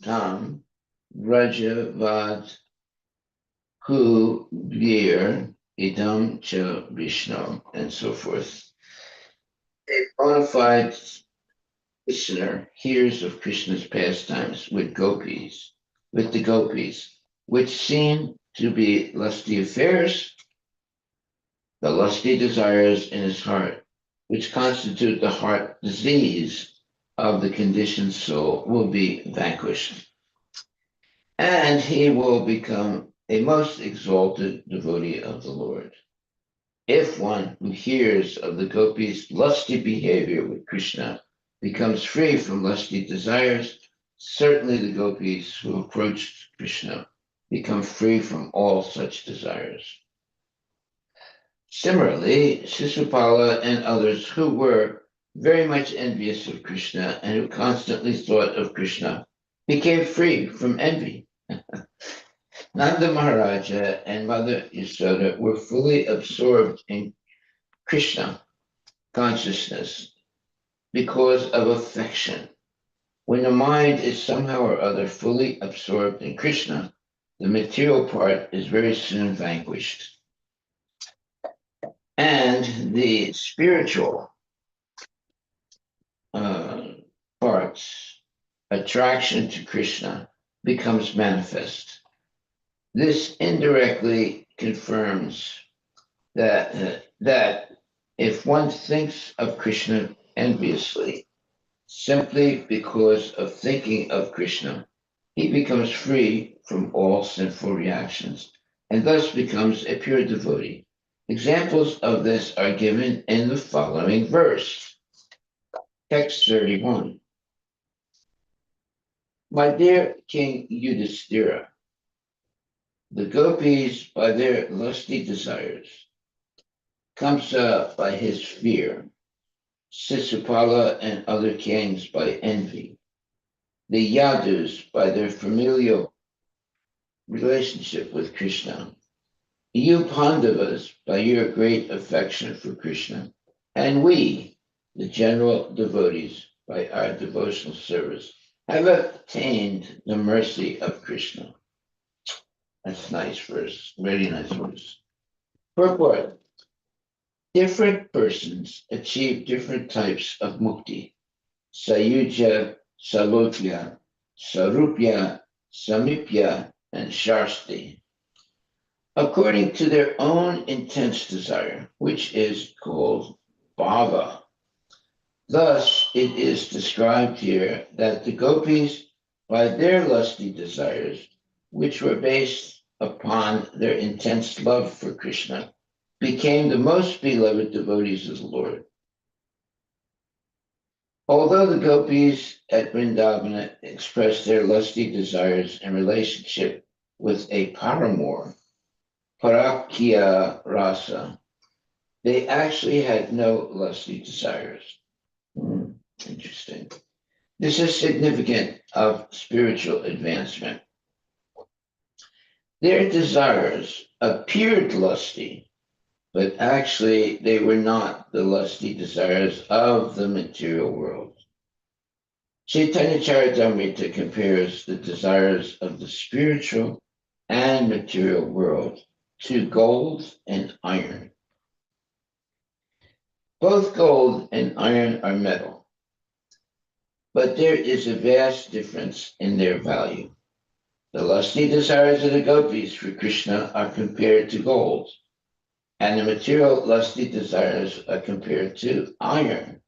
tam Rajavad Hu Bir Idam Cha Vishnu, and so forth. A bona fide listener hears of Krishna's pastimes with the gopis, which seem to be lusty affairs, the lusty desires in his heart, which constitute the heart disease of the conditioned soul, will be vanquished. And he will become a most exalted devotee of the Lord. If one who hears of the gopis' lusty behavior with Krishna becomes free from lusty desires, certainly the gopis who approached Krishna become free from all such desires. Similarly, Sisupala and others who were very much envious of Krishna and who constantly thought of Krishna became free from envy. Nanda Maharaja and Mother Yasoda were fully absorbed in Krishna consciousness because of affection. When the mind is somehow or other fully absorbed in Krishna, the material part is very soon vanquished. And the spiritual parts, attraction to Krishna, becomes manifest. This indirectly confirms that if one thinks of Krishna enviously, simply because of thinking of Krishna, he becomes free from all sinful reactions and thus becomes a pure devotee. Examples of this are given in the following verse, text 31. My dear King Yudhishthira, the gopis by their lusty desires, Kamsa by his fear, Sisupala and other kings by envy, the Yadus by their familial relationship with Krishna, you Pandavas by your great affection for Krishna, and we, the general devotees, by our devotional service, have obtained the mercy of Krishna. That's a nice verse, really nice verse. Purport. Different persons achieve different types of mukti. Sayuja, Salopya, Sarupya, Samipya, and Shasti, according to their own intense desire, which is called bhava. Thus, it is described here that the gopis, by their lusty desires, which were based upon their intense love for Krishna, became the most beloved devotees of the Lord. Although the gopis at Vrindavana expressed their lusty desires in relationship with a paramour, parakya rasa, they actually had no lusty desires. Interesting. This is significant of spiritual advancement. Their desires appeared lusty, but actually they were not the lusty desires of the material world. Chaitanya Charitamrita compares the desires of the spiritual and material world to gold and iron. Both gold and iron are metal, but there is a vast difference in their value. The lusty desires of the gopis for Krishna are compared to gold, and the material lusty desires are compared to iron.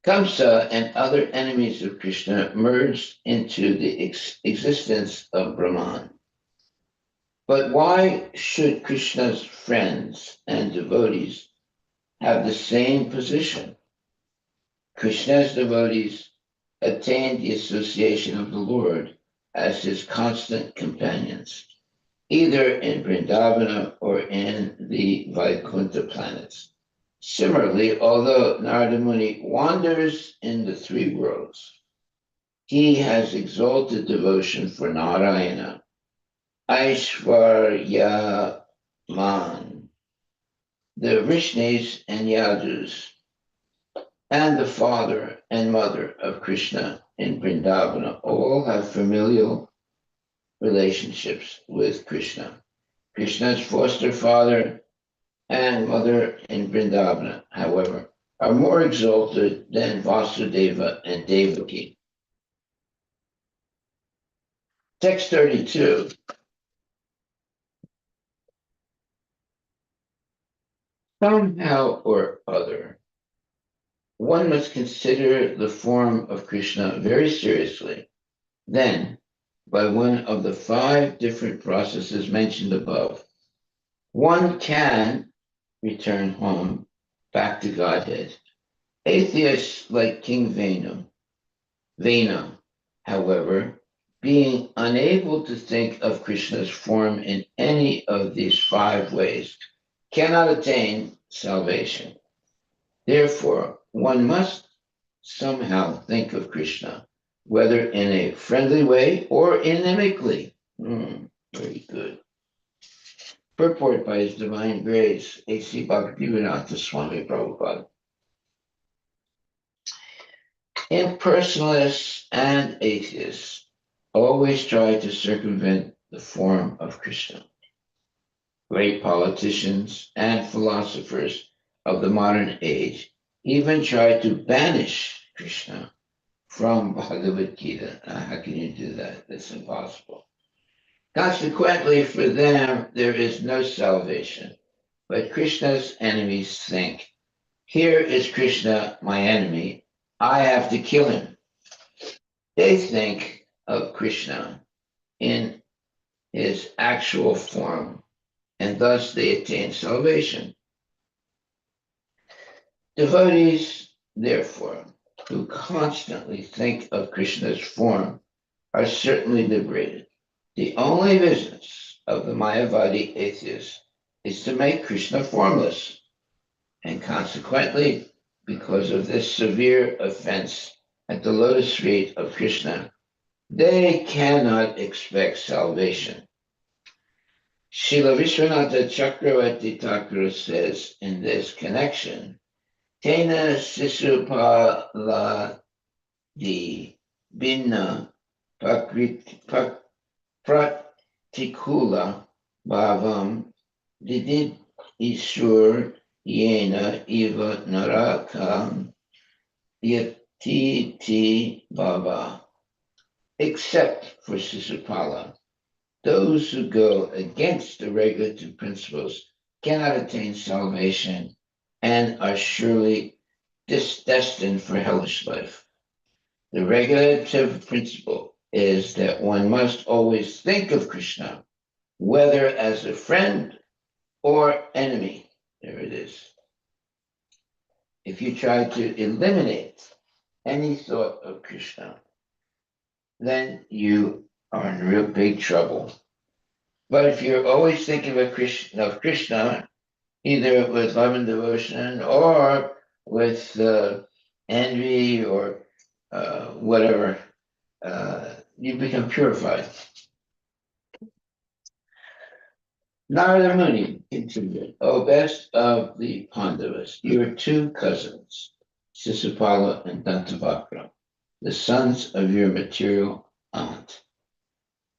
Kamsa and other enemies of Krishna merged into the existence of Brahman. But why should Krishna's friends and devotees have the same position? Krishna's devotees attained the association of the Lord as his constant companions, either in Vrindavana or in the Vaikuntha planets. Similarly, although Narada Muni wanders in the three worlds, he has exalted devotion for Narayana, Aishwarya Man, the Vrishnis and Yadus, and the father and mother of Krishna in Vrindavana all have familial relationships with Krishna. Krishna's foster father and mother in Vrindavana, however, are more exalted than Vasudeva and Devaki. Text 32. Somehow or other, one must consider the form of Krishna very seriously. Then, by one of the 5 different processes mentioned above, one can return home back to Godhead. Atheists like King Vena, however, being unable to think of Krishna's form in any of these 5 ways, cannot attain salvation. Therefore, one must somehow think of Krishna, whether in a friendly way or inimically. Very good. Purport by His Divine Grace, A.C. Bhaktivedanta Swami Prabhupada. Impersonalists and atheists always try to circumvent the form of Krishna. Great politicians and philosophers of the modern age even try to banish Krishna from Bhagavad Gita. How can you do that? That's impossible. Consequently, for them, there is no salvation. But Krishna's enemies think, here is Krishna, my enemy. I have to kill him. They think of Krishna in his actual form, and thus they attain salvation. Devotees, therefore, who constantly think of Krishna's form are certainly liberated. The only business of the Mayavadi atheists is to make Krishna formless, and consequently, because of this severe offense at the lotus feet of Krishna, they cannot expect salvation. Srila Vishwanatha Chakravarti Thakur says in this connection, Tena Sisupala di Binna Pratikula Bhavam Didid Isur Yena Eva Narakam Yatiti Baba. Except for Sisupala, those who go against the regulative principles cannot attain salvation and are surely destined for hellish life. The regulative principle is that one must always think of Krishna, whether as a friend or enemy. There it is. If you try to eliminate any thought of Krishna, then you are in real big trouble. But if you're always thinking of Krishna, either with love and devotion or with envy or whatever, you become purified. Narada Muni continued, O best of the Pandavas, your 2 cousins, Sisupala and Dantavakra, the sons of your material aunt,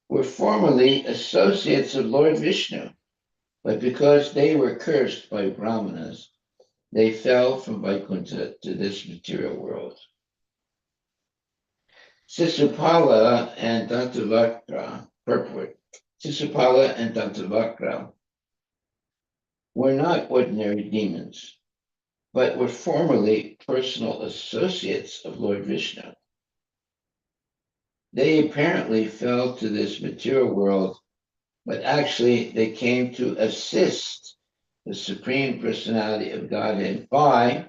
were formerly associates of Lord Vishnu, but because they were cursed by Brahmanas, they fell from Vaikuntha to this material world. Sisupala and Dantavakra, purport. Sisupala and Dantavakra were not ordinary demons, but were formerly personal associates of Lord Vishnu. They apparently fell to this material world, but actually they came to assist the Supreme Personality of Godhead by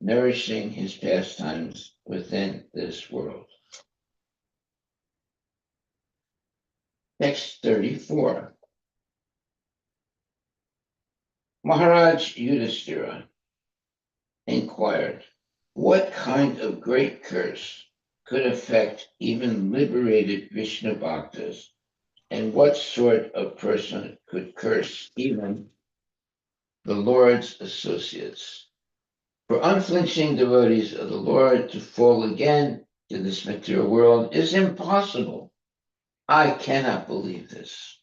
nourishing his pastimes within this world. Text 34. Maharaj Yudhishthira inquired, what kind of great curse could affect even liberated Vishnu bhaktas, and what sort of person could curse even the Lord's associates? For unflinching devotees of the Lord to fall again to this material world is impossible. I cannot believe this.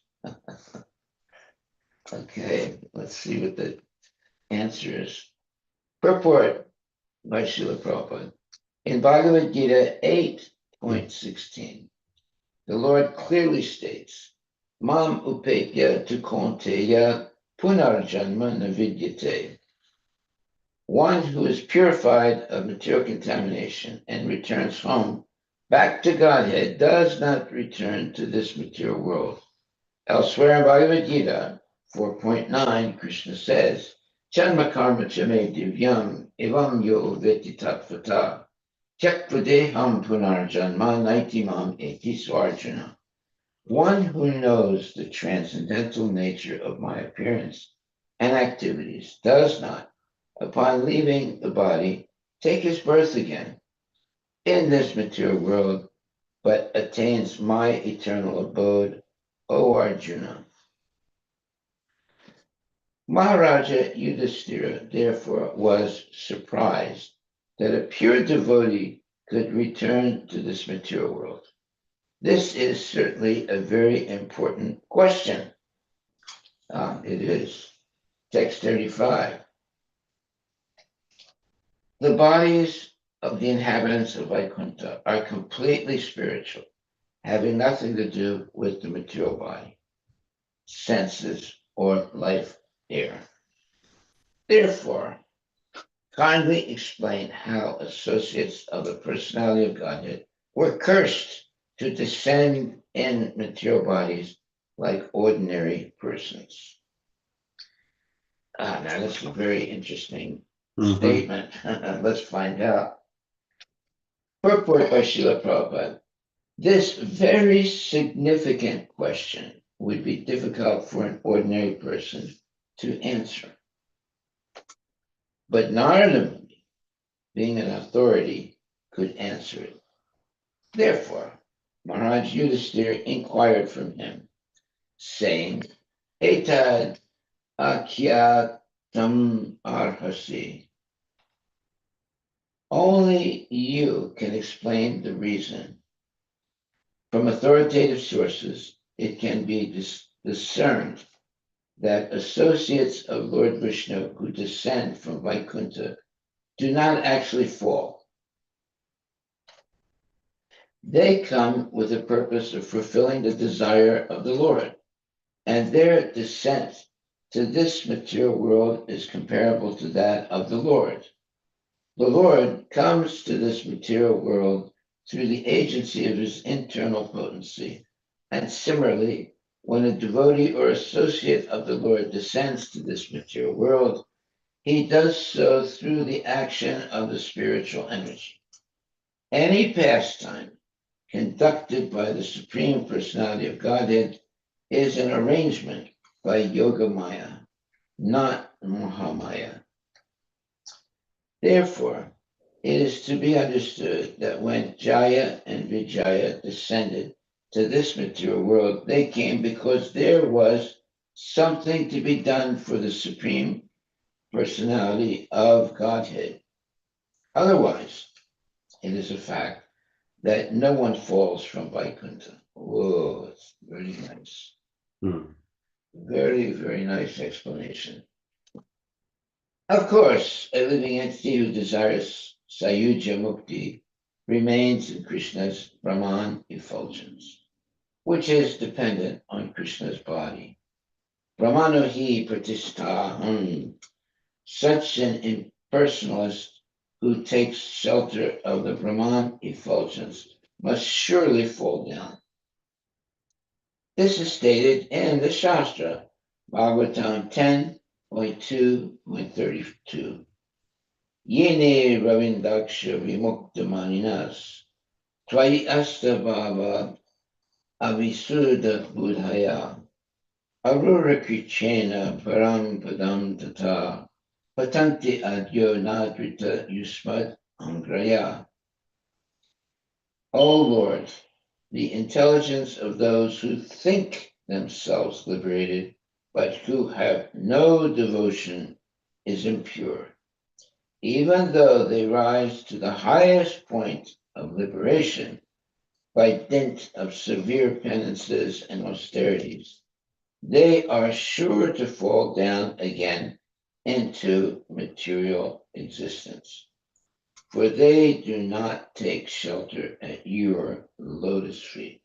Okay, let's see what the answer is. Purport by Srila Prabhupada. In Bhagavad Gita 8.16, the Lord clearly states, Mam upepya tu konteya punarjanma navidyate. One who is purified of material contamination and returns home back to Godhead does not return to this material world. Elsewhere in Bhagavad Gita 4.9, Krishna says, Janma karma chame divyam evam yo veti tattvata Chakvadeham punarjanma naitimam eti swarjana. One who knows the transcendental nature of my appearance and activities does not, upon leaving the body, take his birth again in this material world, but attains my eternal abode, O Arjuna. Maharaja Yudhishthira, therefore, was surprised that a pure devotee could return to this material world. This is certainly a very important question. It is. Text 35. The bodies of the inhabitants of Vaikuntha are completely spiritual, having nothing to do with the material body, senses, or life air. Therefore, kindly explain how associates of the personality of Godhead were cursed to descend in material bodies like ordinary persons. Now, that's a very interesting statement. Let's find out. Purport by Srila Prabhupada. This very significant question would be difficult for an ordinary person to answer. But Narada Muni, being an authority, could answer it. Therefore, Maharaj Yudhishthira inquired from him, saying, Etad akyatam arhasi. Only you can explain the reason. From authoritative sources, it can be discerned that associates of Lord Vishnu who descend from Vaikuntha do not actually fall. They come with the purpose of fulfilling the desire of the Lord, and their descent to this material world is comparable to that of the Lord. The Lord comes to this material world through the agency of his internal potency, and similarly, when a devotee or associate of the Lord descends to this material world, he does so through the action of the spiritual energy. Any pastime conducted by the Supreme Personality of Godhead is an arrangement by Yoga Maya, not Mahamaya. Therefore, it is to be understood that when Jaya and Vijaya descended to this material world, they came because there was something to be done for the Supreme Personality of Godhead. Otherwise, it is a fact that no one falls from Vaikuntha. Whoa, it's very nice. Very, very nice explanation. Of course, a living entity who desires Sayuja Mukti remains in Krishna's Brahman effulgence, which is dependent on Krishna's body. Brahmano hi pratisthaham. Such an impersonalist who takes shelter of the Brahman effulgence must surely fall down. This is stated in the Shastra, Bhagavatam 10.2.32. Yene ravindaksha vimuktamaninas tvai astabhava avisuddha buddhaya arura krichena param padam tata patanti adyo nadrita yusmad angraya. O Lord, the intelligence of those who think themselves liberated, but who have no devotion, is impure. even though they rise to the highest point of liberation by dint of severe penances and austerities, they are sure to fall down again into material existence, for they do not take shelter at your lotus feet.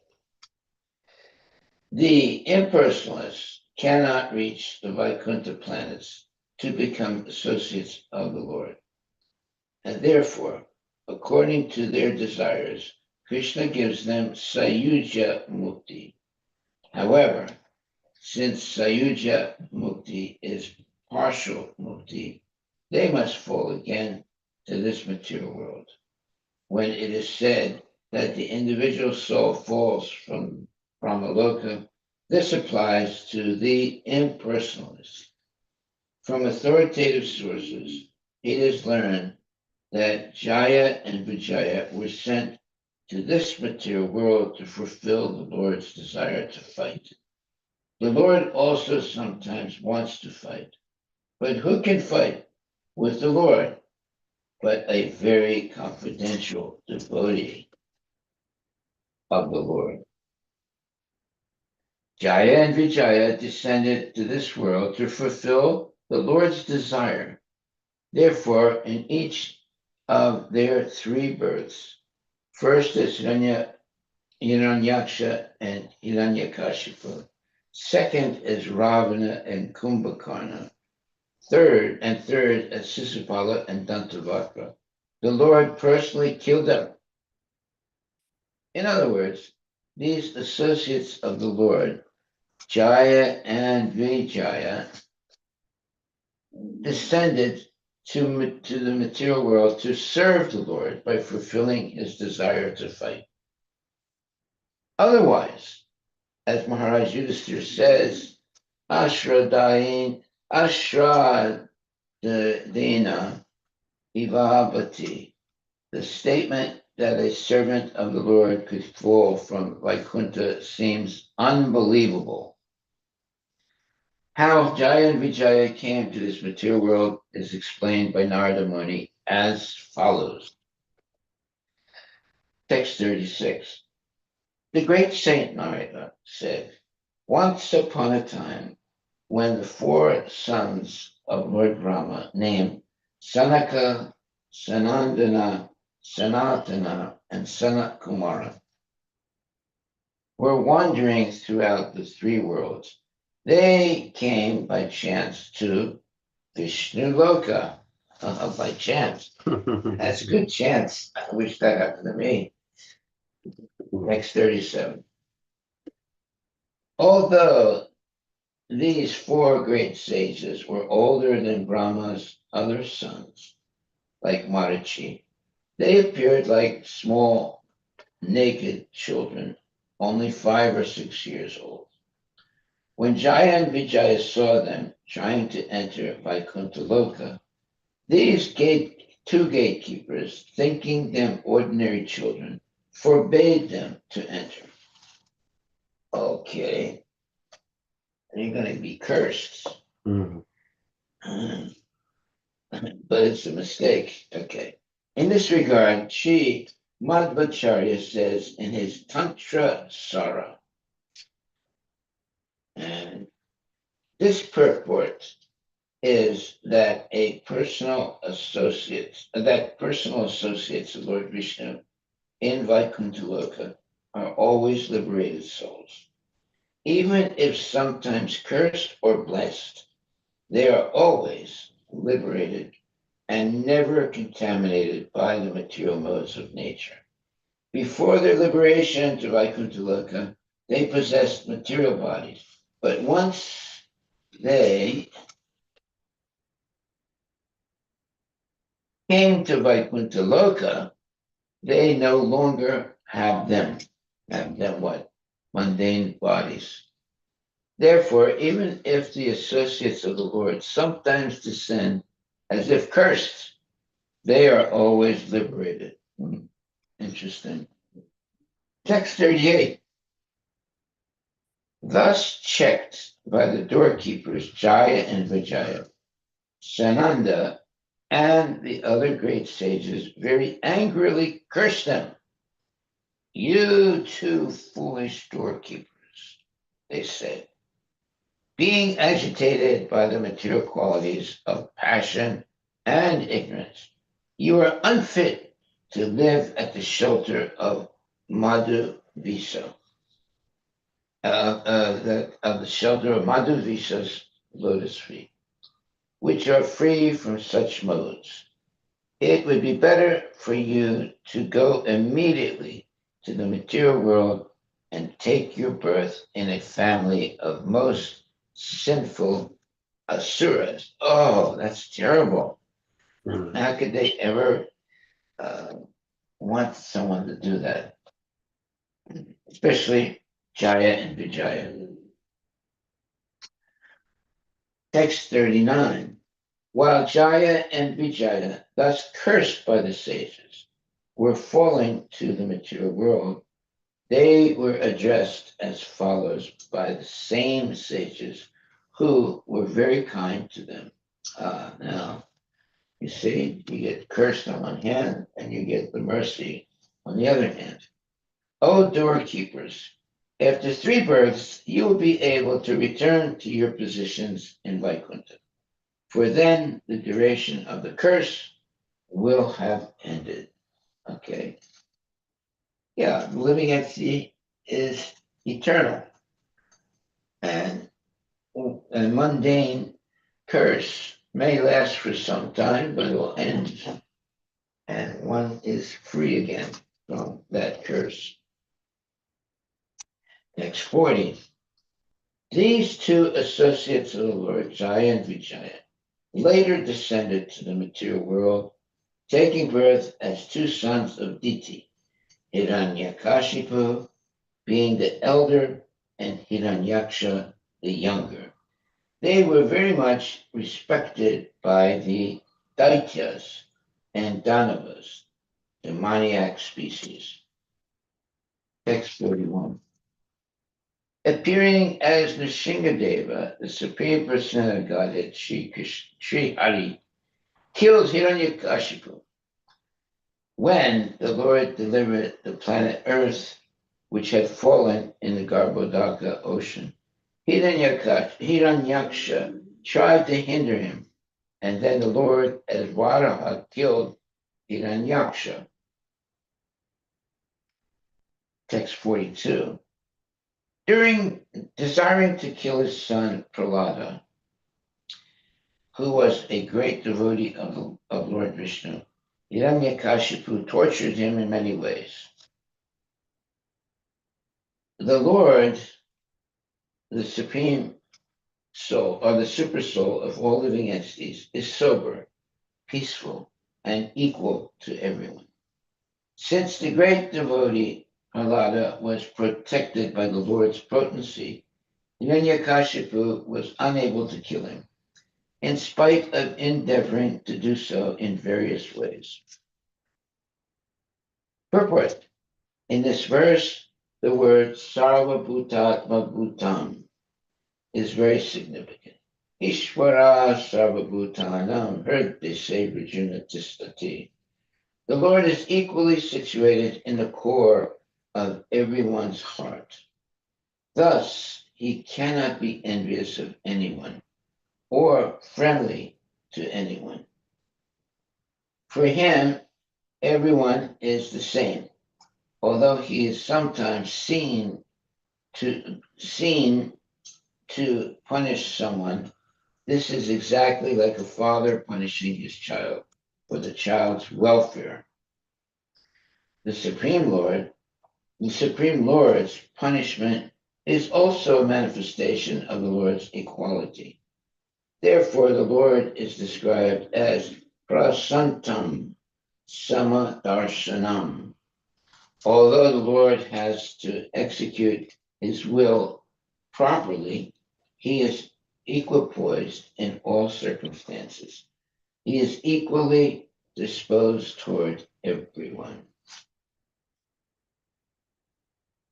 The impersonalists cannot reach the Vaikuntha planets to become associates of the Lord. And therefore, according to their desires, Krishna gives them Sayuja Mukti. However, since Sayuja Mukti is partial Mukti, they must fall again to this material world. When it is said that the individual soul falls from Brahmaloka, this applies to the impersonalist. From authoritative sources, it is learned that Jaya and Vijaya were sent to this material world to fulfill the Lord's desire to fight. The Lord also sometimes wants to fight, but who can fight with the Lord but a very confidential devotee of the Lord? Jaya and Vijaya descended to this world to fulfill the Lord's desire. Therefore, in each of their three births, first is Hiranyaksha and Hiranyakashipu, second is Ravana and Kumbhakarna, third as Sisupala and Dantavakra. The Lord personally killed them. In other words, these associates of the Lord, Jaya and Vijaya, descended to the material world to serve the Lord by fulfilling his desire to fight. Otherwise, as Maharaj Yudhisthira says, Ashradina Ivabhati, the statement that a servant of the Lord could fall from Vaikuntha seems unbelievable. How Jaya and Vijaya came to this material world is explained by Narada Muni as follows. Text 36. The great saint Narada said, once upon a time, when the four sons of Lord Brahma, named Sanaka, Sanandana, Sanatana, and Sanat Kumara, were wandering throughout the three worlds, they came by chance to Vishnu Loka. By chance. That's a good chance. I wish that happened to me. Next 37. Although these four great sages were older than Brahma's other sons, like Marichi, they appeared like small, naked children, only 5 or 6 years old. When Jaya and Vijaya saw them trying to enter Vaikuntha Loka, these two gatekeepers, thinking them ordinary children, forbade them to enter. Okay, you're going to be cursed. But it's a mistake. Okay. In this regard, Madhvacharya says in his Tantra Sara, and this purport is that personal associates of Lord Vishnu in Vaikuntha Loka are always liberated souls. Even if sometimes cursed or blessed, they are always liberated and never contaminated by the material modes of nature. Before their liberation to Vaikuntha Loka, they possessed material bodies, but once they came to Vaikuntha Loka, they no longer have them. Have them what? Mundane bodies. Therefore, even if the associates of the Lord sometimes descend as if cursed, they are always liberated. Interesting. Text 38. Thus checked by the doorkeepers Jaya and Vijaya, Sananda And the other great sages very angrily cursed them. You two foolish doorkeepers, they said, being agitated by the material qualities of passion and ignorance, you are unfit to live at the shelter of Madhu Visa, of the shelter of Madhu Visa's lotus feet, which are free from such modes. It would be better for you to go immediately to the material world and take your birth in a family of most sinful asuras. Oh, that's terrible. Mhm. How could they ever uh, want someone to do that? Especially Jaya and Vijaya. Text 39. While Jaya and Vijaya, thus cursed by the sages, were falling to the material world, they were addressed as follows by the same sages who were very kind to them. Now, you see, you get cursed on one hand and you get the mercy on the other hand. O doorkeepers, after three births, you will be able to return to your positions in Vaikuntha, for then the duration of the curse will have ended. Okay. Yeah, living entity is eternal. And a mundane curse may last for some time, but it will end, and one is free again from that curse. Next 40. These two associates of the Lord, Jaya and Vijaya, later descended to the material world, taking birth as two sons of Diti, Hiranyakashipu being the elder and Hiranyaksha the younger. They were very much respected by the Daityas and Danavas, demoniac species. Text 41. Appearing as Nrsingadeva, the Supreme Personality of Godhead, Sri Hari, killed Hiranyakashipu when the Lord delivered the planet Earth, which had fallen in the Garbhodaka ocean. Hiranyaksha tried to hinder him, and then the Lord, as Varaha, killed Hiranyaksha. Text 42. During desiring to kill his son Prahlada, who was a great devotee of Lord Vishnu, Hiranyakashipu tortured him in many ways. The Lord, the supreme soul, or the super soul of all living entities, is sober, peaceful, and equal to everyone. Since the great devotee Prahlada was protected by the Lord's potency, Hiranyakashipu was unable to kill him, in spite of endeavoring to do so in various ways. Purport. In this verse, the word Sarvabhutatma Bhutam is very significant. Ishvara Sarvabhutanam, heard they say Rajuna Tistati. The Lord is equally situated in the core of everyone's heart. Thus, he cannot be envious of anyone or friendly to anyone. For him, everyone is the same, although he is sometimes seen to punish someone. This is exactly like a father punishing his child for the child's welfare. The Supreme Lord, the Supreme Lord's punishment is also a manifestation of the Lord's equality. Therefore, the Lord is described as prasantam samadarshanam. Although the Lord has to execute his will properly, he is equipoised in all circumstances. He is equally disposed toward everyone.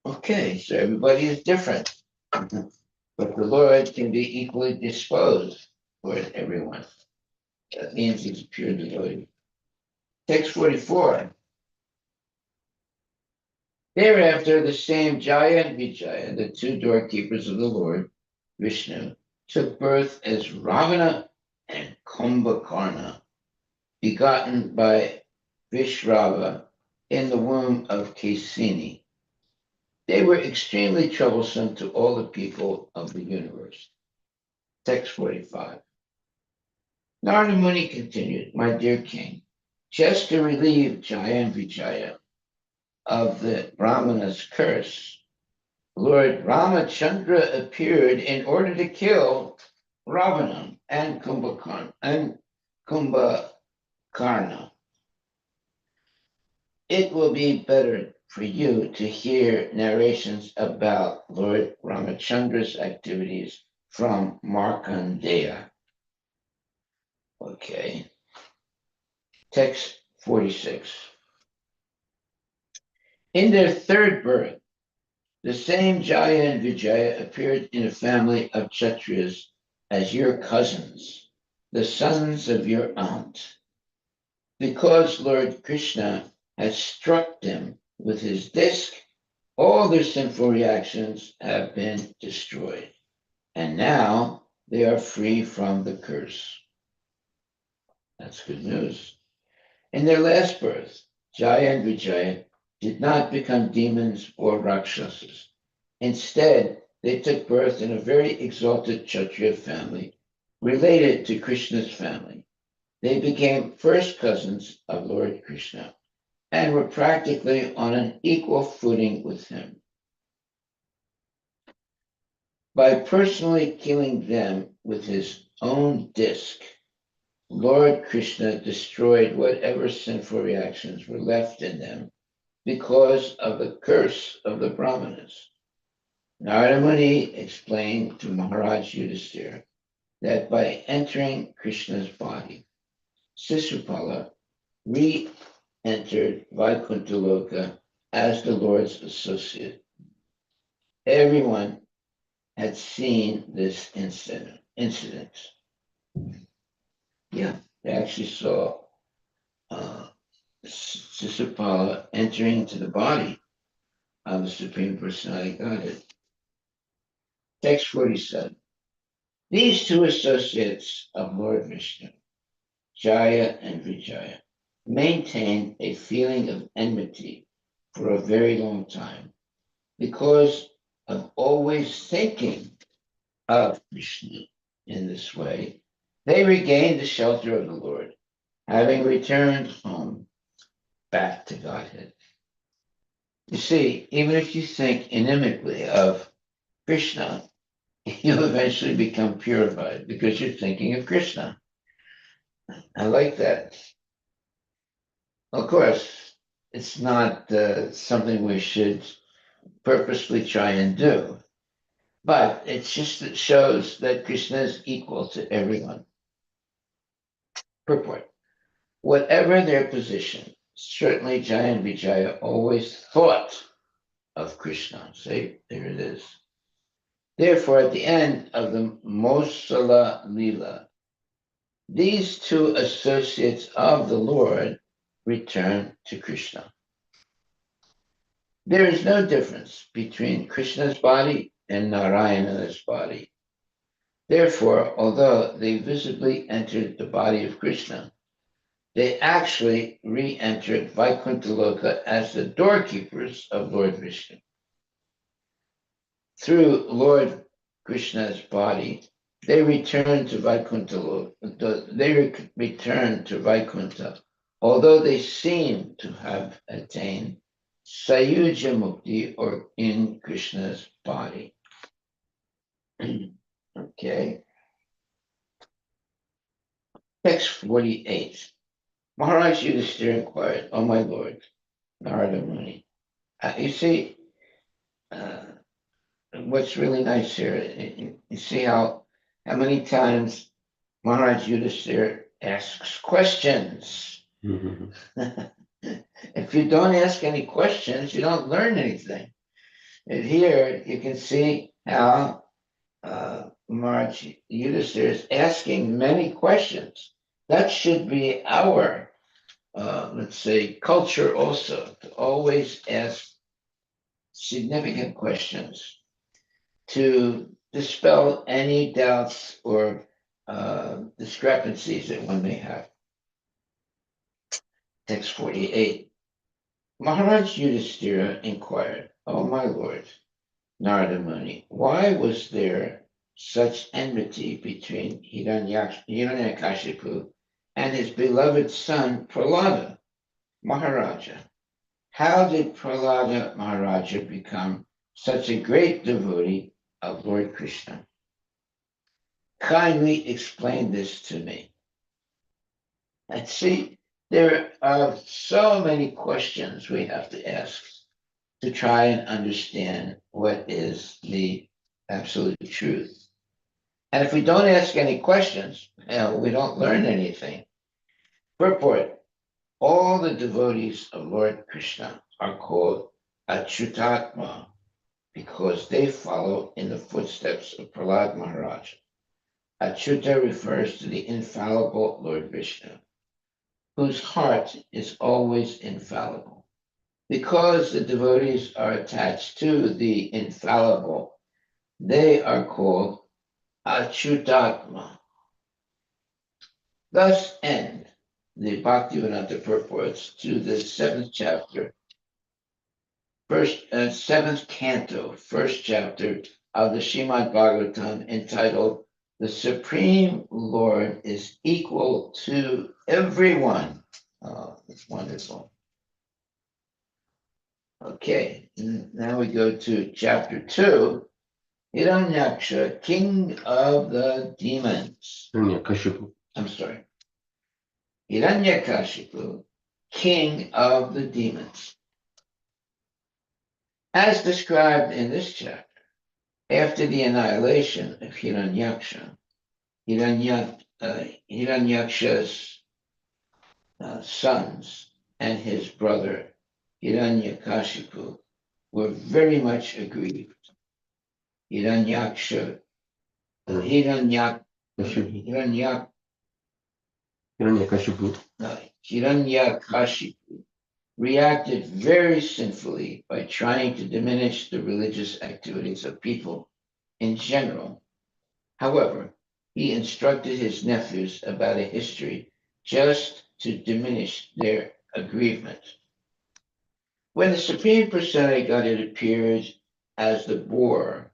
Okay, so everybody is different, but the Lord can be equally disposed toward everyone. That means he's a pure devotee. Text 44. Thereafter, the same Jaya and Vijaya, the two doorkeepers of the Lord, Vishnu, took birth as Ravana and Kumbhakarna, begotten by Vishrava in the womb of Kesini. They were extremely troublesome to all the people of the universe. Text 45. Narada Muni continued, my dear king, just to relieve Jaya and Vijaya of the Brahmana's curse, Lord Ramachandra appeared in order to kill Ravana and Kumbhakarna. It will be better for you to hear narrations about Lord Ramachandra's activities from Markandeya. Okay. Text 46. In their third birth, the same Jaya and Vijaya appeared in a family of Kshatriyas as your cousins, the sons of your aunt. Because Lord Krishna has struck them with his disc, all their sinful reactions have been destroyed, and now they are free from the curse. That's good news. In their last birth, Jaya and Vijaya did not become demons or Rakshasas. Instead, they took birth in a very exalted Kshatriya family related to Krishna's family. They became first cousins of Lord Krishna and were practically on an equal footing with him. By personally killing them with his own disc, Lord Krishna destroyed whatever sinful reactions were left in them because of the curse of the Brahmanas. Narada Muni explained to Maharaj Yudhisthira that by entering Krishna's body, Sisupala re-entered Vaikuntha as the Lord's associate. Everyone had seen this incident. Yeah, they actually saw Sisupala entering into the body of the Supreme Personality Godhead. Text 47. These two associates of Lord Vishnu, Jaya and Vijaya, maintained a feeling of enmity for a very long time because of always thinking of Krishna in this way. They regained the shelter of the Lord, having returned home back to Godhead. You see, even if you think inimically of Krishna, you'll eventually become purified because you're thinking of Krishna. I like that. Of course, it's not something we should purposely try and do, but it's just it shows that Krishna is equal to everyone. Purport. Whatever their position, certainly Jaya and Vijaya always thought of Krishna. See, there it is. Therefore, at the end of the Mosala Lila, these two associates of the Lord return to Krishna. There is no difference between Krishna's body and Narayana's body. Therefore, although they visibly entered the body of Krishna, they actually re-entered Vaikuntha as the doorkeepers of Lord Vishnu. Through Lord Krishna's body, they return to Vaikuntha. Although they seem to have attained Sayuja Mukti or in Krishna's body. Okay. Text 48. Maharaj Yudhisthira inquired, "Oh my Lord, Narada Muni, you see, what's really nice here, you see how many times Maharaj Yudhisthira asks questions. If you don't ask any questions, you don't learn anything. And here you can see how Maharaj Yudhisthira is asking many questions, That should be our, let's say, culture also, to always ask significant questions to dispel any doubts or discrepancies that one may have. Text 48. Maharaj Yudhishthira inquired, "O my lord, Narada Muni, why was there such enmity between Hiranyakashipu and his beloved son Prahlada Maharaja? How did Prahlada Maharaja become such a great devotee of Lord Krishna? Kindly explain this to me." And see, there are so many questions we have to ask to try and understand what is the absolute truth. And if we don't ask any questions, we don't learn anything. Purport: all the devotees of Lord Krishna are called Achyutatma because they follow in the footsteps of Prahlad Maharaj. Achyuta refers to the infallible Lord Vishnu, whose heart is always infallible. Because the devotees are attached to the infallible, they are called Achyutatma. Thus end the Bhaktivedanta purports to the seventh chapter, seventh canto, first chapter of the Srimad Bhagavatam, entitled "The Supreme Lord is Equal to Everyone." Oh, that's wonderful. Okay, now we go to chapter 2, Hiranyaksha, king of the demons. I'm sorry. Hiranyakashipu, king of the demons. As described in this chapter, after the annihilation of Hiranyaksha, Hiranyaksha's sons and his brother Hiranyakashipu were very much aggrieved. Hiranyaksha, Hiranyak, Hiranyak, Hiranyakashipu reacted very sinfully by trying to diminish the religious activities of people in general. However, he instructed his nephews about a history just to diminish their aggrievement. When the Supreme Personality appeared as the boar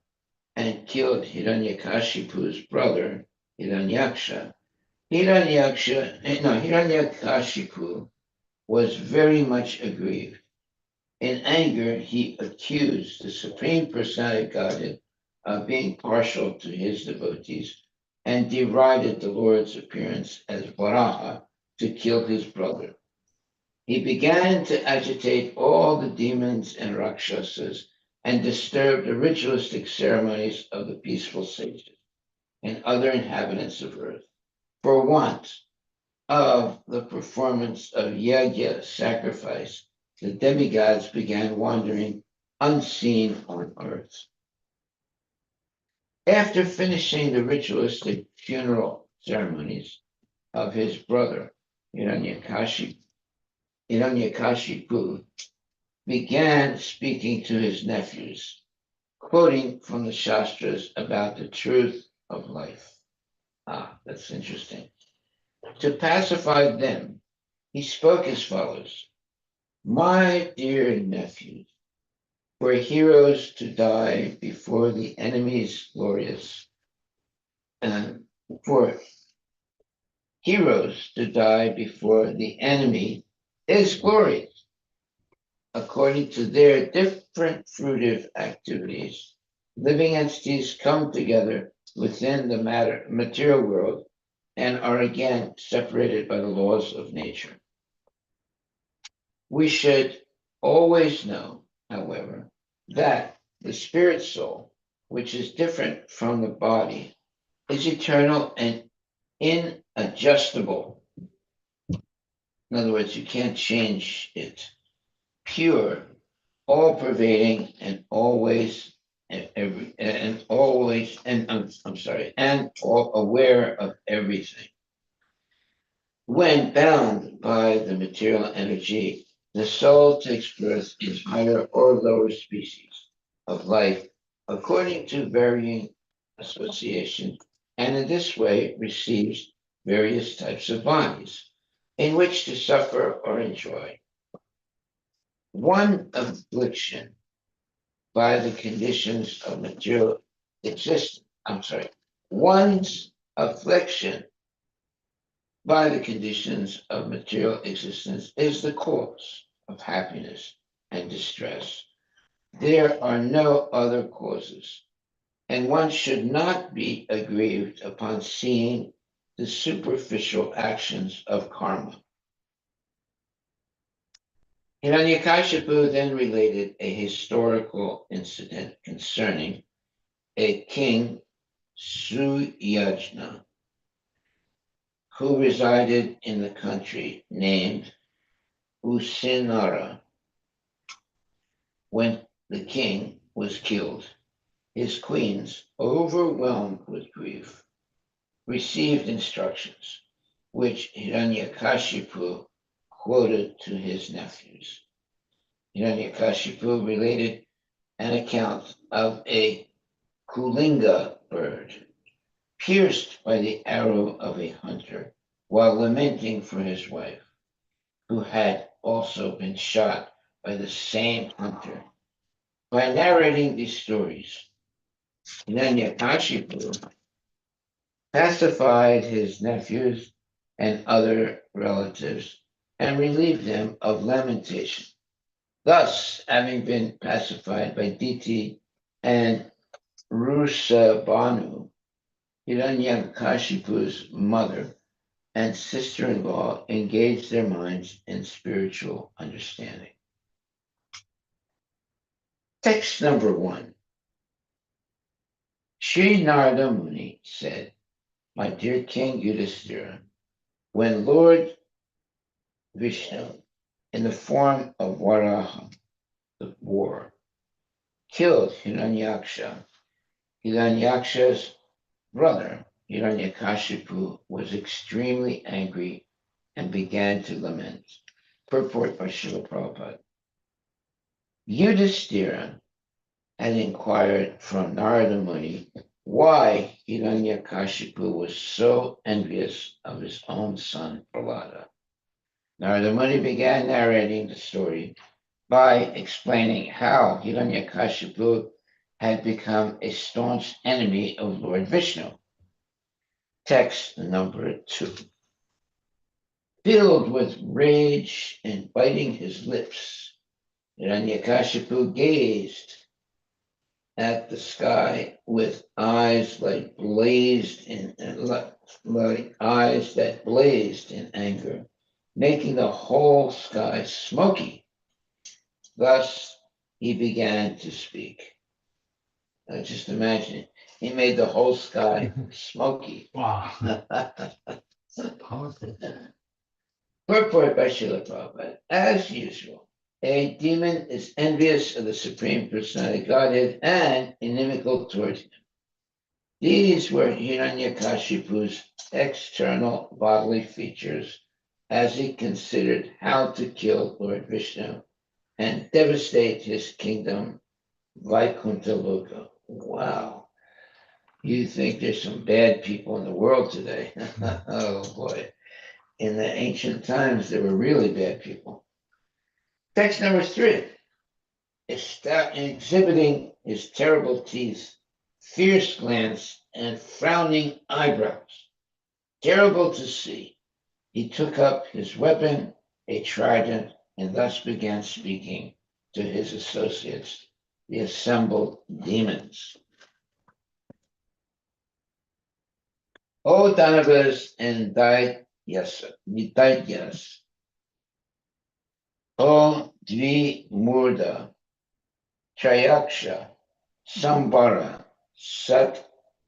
and killed Hiranyakashipu's brother, Hiranyakashipu was very much aggrieved. In anger, he accused the Supreme Personality of Godhead of being partial to his devotees and derided the Lord's appearance as Varaha to kill his brother. He began to agitate all the demons and Rakshasas and disturb the ritualistic ceremonies of the peaceful sages and other inhabitants of earth. For want of the performance of yajna, sacrifice, the demigods began wandering unseen on earth. After finishing the ritualistic funeral ceremonies of his brother, Hiranyakashipu began speaking to his nephews, quoting from the Shastras about the truth of life. That's interesting. To pacify them, he spoke as follows: "My dear nephews, for heroes to die before the enemy's glorious, and for heroes to die before the enemy is glorious. According to their different fruitive activities, living entities come together within the material world and are again separated by the laws of nature. We should always know, however, that the spirit soul, which is different from the body, is eternal and inadjustable. In other words, you can't change it. Pure, all pervading, and always and every and always and I'm sorry, and all aware of everything. When bound by the material energy, the soul takes birth in higher or lower species of life according to varying association, and in this way receives various types of bodies in which to suffer or enjoy. One affliction by the conditions of material existence, one's affliction by the conditions of material existence is the cause of happiness and distress. There are no other causes, and one should not be aggrieved upon seeing the superficial actions of karma. Hiranyakashipu then related a historical incident concerning a king, Suyajna, who resided in the country named Usinara. When the king was killed, his queens, overwhelmed with grief, received instructions, which Hiranyakashipu quoted to his nephews. Hiranyakashipu related an account of a kulinga bird pierced by the arrow of a hunter while lamenting for his wife, who had also been shot by the same hunter. By narrating these stories, Hiranyakashipu pacified his nephews and other relatives and relieved them of lamentation. Thus, having been pacified by Diti and Rusabanu, Hiranyakashipu's mother and sister-in-law engaged their minds in spiritual understanding. Text number 1. Sri Narada Muni said, "My dear King Yudhishthira, when Lord Vishnu, in the form of Varaha, the boar, killed Hiranyaksha, Hiranyaksha's brother, Hiranyakashipu, was extremely angry and began to lament." Purport by Srila Prabhupada. Yudhishthira had inquired from Narada Muni why Hiranyakashipu was so envious of his own son Prahlada. Narada Muni began narrating the story by explaining how Hiranyakashipu had become a staunch enemy of Lord Vishnu. Text number 2. Filled with rage and biting his lips, Hiranyakashipu gazed at the sky with eyes like eyes that blazed in anger, making the whole sky smoky. Thus he began to speak. Now just imagine it. He made the whole sky smoky. Wow. Powerful. Purport by Srila Prabhupada. As usual, a demon is envious of the Supreme Personality of Godhead and inimical towards him. These were Hiranyakashipu's external bodily features as he considered how to kill Lord Vishnu and devastate his kingdom, Vaikuntha Loka. Wow. You think there's some bad people in the world today? Oh boy. In the ancient times, there were really bad people. Text number 3. Exhibiting his terrible teeth, fierce glance, and frowning eyebrows. Terrible to see. He took up his weapon, a trident, and thus began speaking to his associates, the assembled demons. O Danavas and Daityas, O Dvimurda, Trayaksha, Sambara,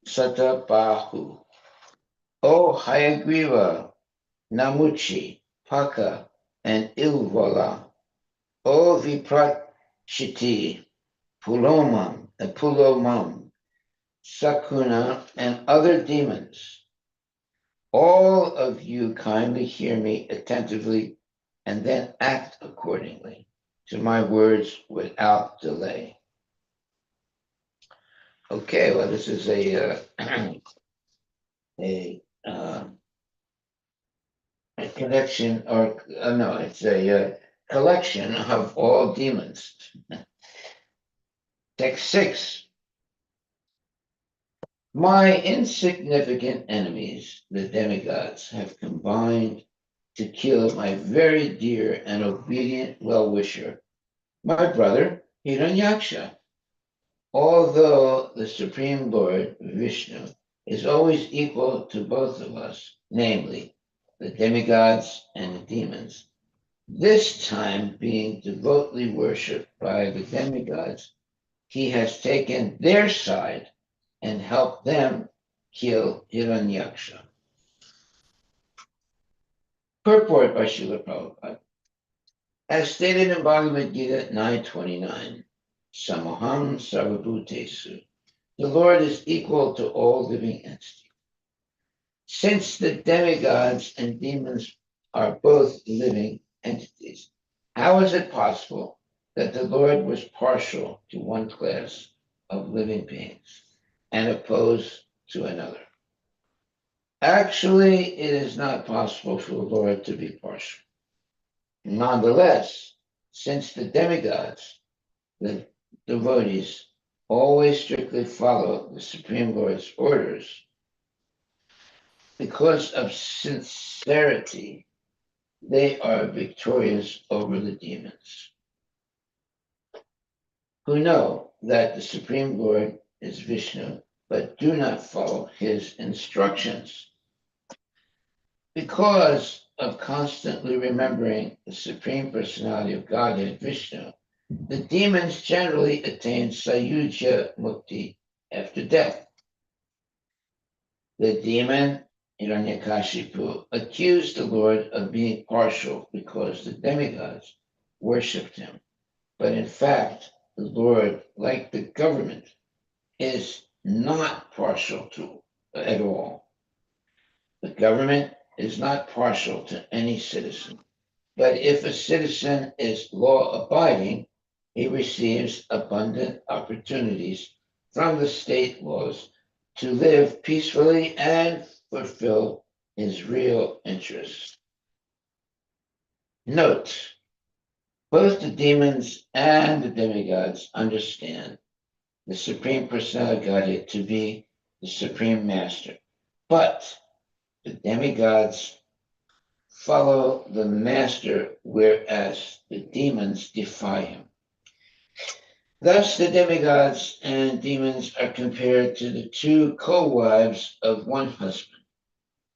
Satabahu, O Hayagriva, Namuchi, Paka, and Ilvala, O Viprachiti, Pulomam, Sakuna, and other demons. All of you kindly hear me attentively and then act accordingly to my words without delay. Okay, well, this is a, a connection, or no, it's a collection of all demons. Text 6. My insignificant enemies, the demigods, have combined to kill my very dear and obedient well-wisher, my brother Hiranyaksha. Although the Supreme Lord Vishnu is always equal to both of us, namely the demigods and the demons, this time being devotedly worshipped by the demigods, he has taken their side and helped them kill Hiranyaksha. Purport by Srila Prabhupada. As stated in Bhagavad Gita 9:29, Samoham Sarvabhutesu, the Lord is equal to all living entities. Since the demigods and demons are both living entities, how is it possible that the Lord was partial to one class of living beings and opposed to another? Actually, it is not possible for the Lord to be partial. Nonetheless, since the demigods, the devotees, always strictly follow the Supreme Lord's orders, because of sincerity, they are victorious over the demons, who know that the Supreme Lord is Vishnu, but do not follow his instructions. Because of constantly remembering the Supreme Personality of Godhead, Vishnu, the demons generally attain Sayuja Mukti after death. The demon Hiranyakashipu accused the Lord of being partial because the demigods worshipped him. But in fact, the Lord, like the government, is not partial to at all. The government is not partial to any citizen. But if a citizen is law abiding, he receives abundant opportunities from the state laws to live peacefully and fulfill his real interests. Note, both the demons and the demigods understand the Supreme Personality of Godhead to be the Supreme Master. But the demigods follow the Master, whereas the demons defy him. Thus, the demigods and demons are compared to the two co-wives of one husband.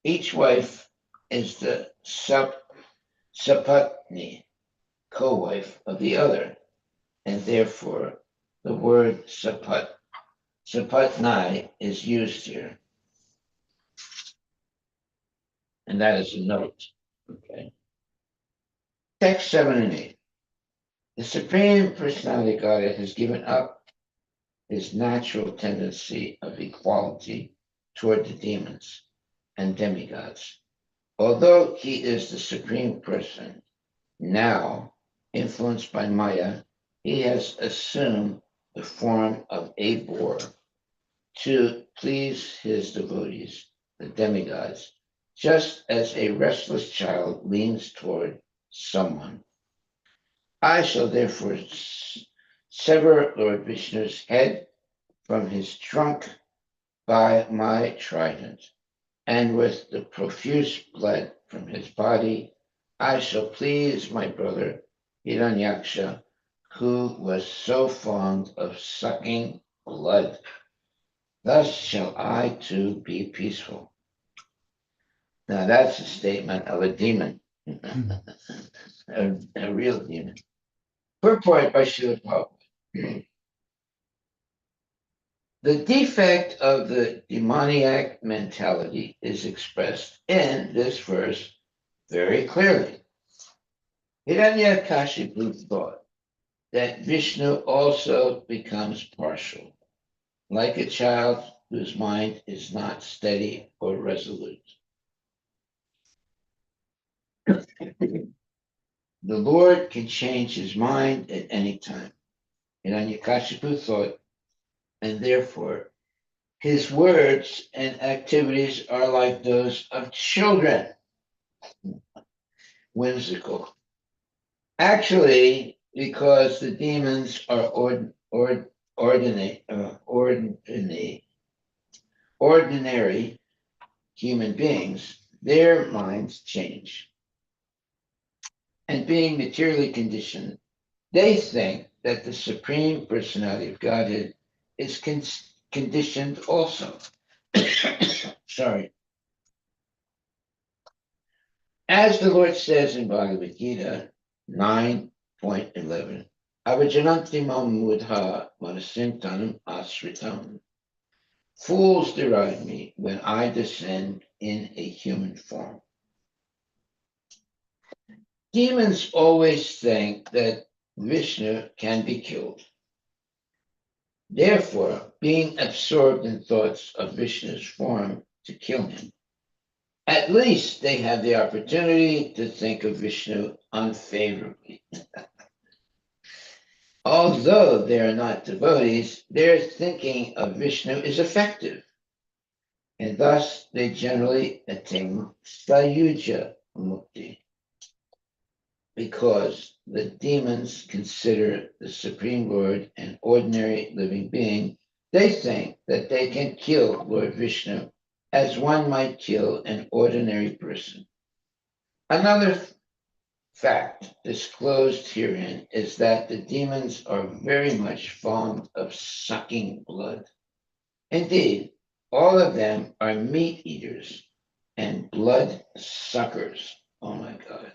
Each wife is the sapatni, co-wife of the other, and therefore the word sapatnai is used here. And that is a note. Okay. Text 7 and 8. The Supreme Personality of Godhead has given up his natural tendency of equality toward the demons and demigods. Although he is the Supreme Person, now, influenced by Maya, he has assumed the form of a boar to please his devotees, the demigods, just as a restless child leans toward someone. I shall therefore sever Lord Vishnu's head from his trunk by my trident, and with the profuse blood from his body, I shall please my brother Hiranyaksha, who was so fond of sucking blood. Thus shall I too be peaceful. Now that's a statement of a demon, a real demon. Purport by Srila Prabhupada. The defect of the demoniac mentality is expressed in this verse very clearly. Hiranyakashipu thought that Vishnu also becomes partial, like a child whose mind is not steady or resolute. The Lord can change his mind at any time. Hiranyakashipu thought, and therefore his words and activities are like those of children, whimsical. Actually, because the demons are ordinary human beings, their minds change. And being materially conditioned, they think that the Supreme Personality of Godhead is conditioned also. Sorry. As the Lord says in Bhagavad Gita 9.11, Avajananti mamudha manasintanam asritam. Fools deride me when I descend in a human form. Demons always think that Vishnu can be killed. Therefore, being absorbed in thoughts of Vishnu's form to kill him, at least they have the opportunity to think of Vishnu unfavorably. Although they are not devotees, their thinking of Vishnu is effective, and thus they generally attain Sayuja Mukti. Because the demons consider the Supreme Lord an ordinary living being, they think that they can kill Lord Vishnu as one might kill an ordinary person. Another fact disclosed herein is that the demons are very much fond of sucking blood. Indeed, all of them are meat eaters and blood suckers. Oh my God.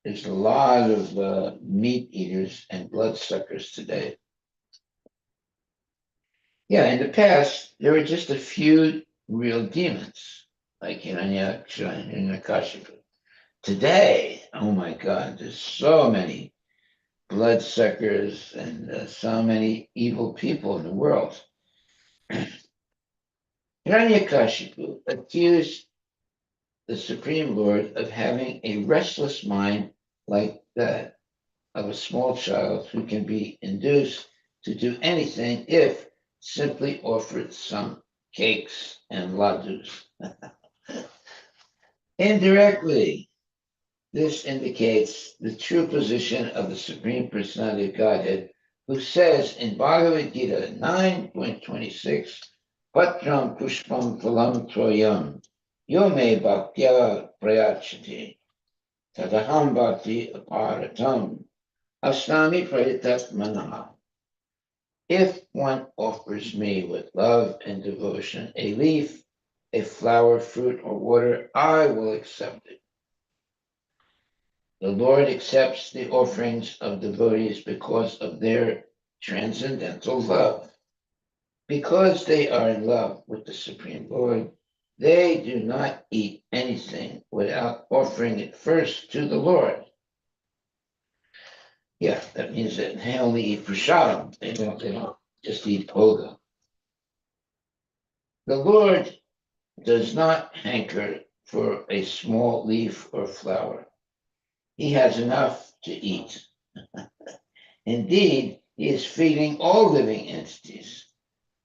There's a lot of meat eaters and bloodsuckers today. Yeah, in the past, there were just a few real demons, like Hiranyaksha and Hiranyakashipu. Today, oh my God, there's so many bloodsuckers and so many evil people in the world. Hiranyakashipu accused the Supreme Lord of having a restless mind like that of a small child who can be induced to do anything if simply offered some cakes and ladus. Indirectly, this indicates the true position of the Supreme Personality of Godhead, who says in Bhagavad Gita 9.26, Patram Pushpam Phalam Toyam, Yome Bhaktya Prayachati, Tadaham Bhakti Aparatam, Asnami Praitat Manaha. If one offers me with love and devotion a leaf, a flower, fruit, or water, I will accept it. The Lord accepts the offerings of devotees because of their transcendental love. Because they are in love with the Supreme Lord, they do not eat anything without offering it first to the Lord. Yeah, that means that they only eat prasadam. They don't just eat bhoga. The Lord does not hanker for a small leaf or flower. He has enough to eat. Indeed, he is feeding all living entities.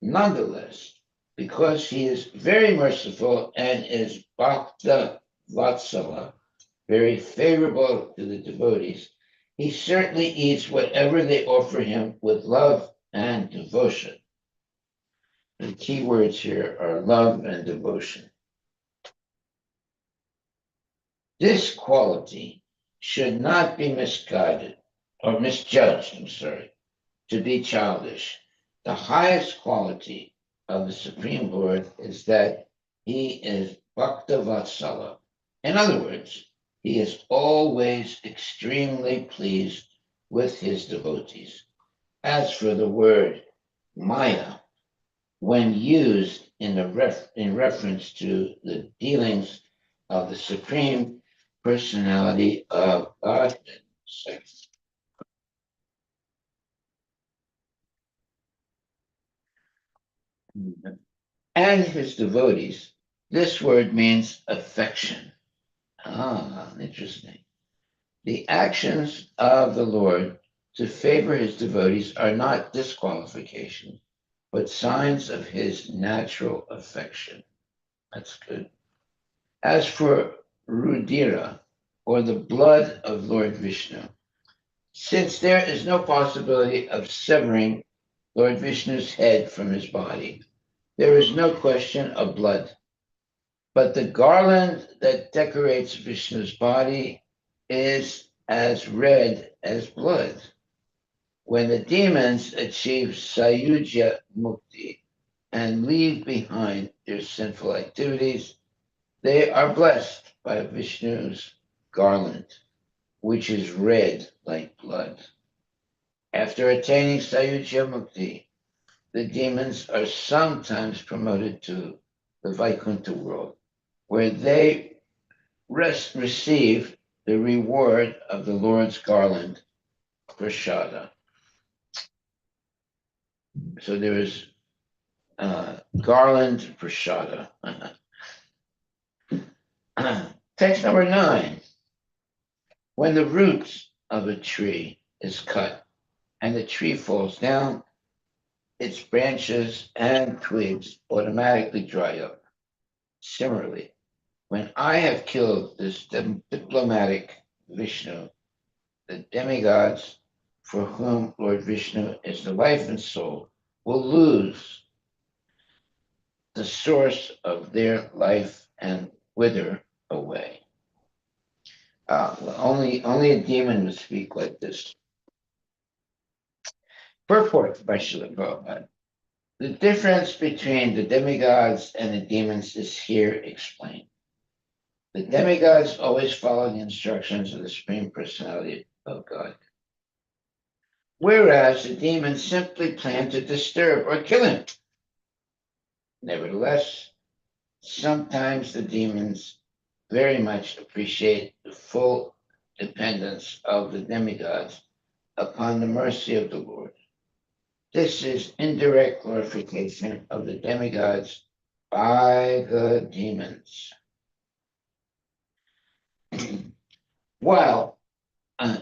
Nonetheless, because he is very merciful and is Bhakta Vatsala, very favorable to the devotees, he certainly eats whatever they offer him with love and devotion. The key words here are love and devotion. This quality should not be misguided or misjudged, to be childish. The highest quality of the Supreme Lord is that he is Bhakta Vatsala. In other words, he is always extremely pleased with his devotees. As for the word Maya, when used in reference to the dealings of the Supreme Personality of Godhead, and his devotees, this word means affection. Interesting. The actions of the Lord to favor his devotees are not disqualifications, but signs of his natural affection. That's good. As for Rudira, or the blood of Lord Vishnu, since there is no possibility of severing Lord Vishnu's head from his body, there is no question of blood. But the garland that decorates Vishnu's body is as red as blood. When the demons achieve Sayujya Mukti and leave behind their sinful activities, they are blessed by Vishnu's garland, which is red like blood. After attaining Sayujya Mukti, the demons are sometimes promoted to the Vaikuntha world, where they receive the reward of the Lord's garland, prashada. So there is garland prashada. Text number 9. When the roots of a tree is cut and the tree falls down, its branches and twigs automatically dry up. Similarly, when I have killed this diplomatic Vishnu, the demigods for whom Lord Vishnu is the life and soul will lose the source of their life and wither away. Only a demon would speak like this. Purport by Srila Prabhupada. The difference between the demigods and the demons is here explained. The demigods always follow the instructions of the Supreme Personality of God, whereas the demons simply plan to disturb or kill him. Nevertheless, sometimes the demons very much appreciate the full dependence of the demigods upon the mercy of the Lord. This is indirect glorification of the demigods by the demons. While,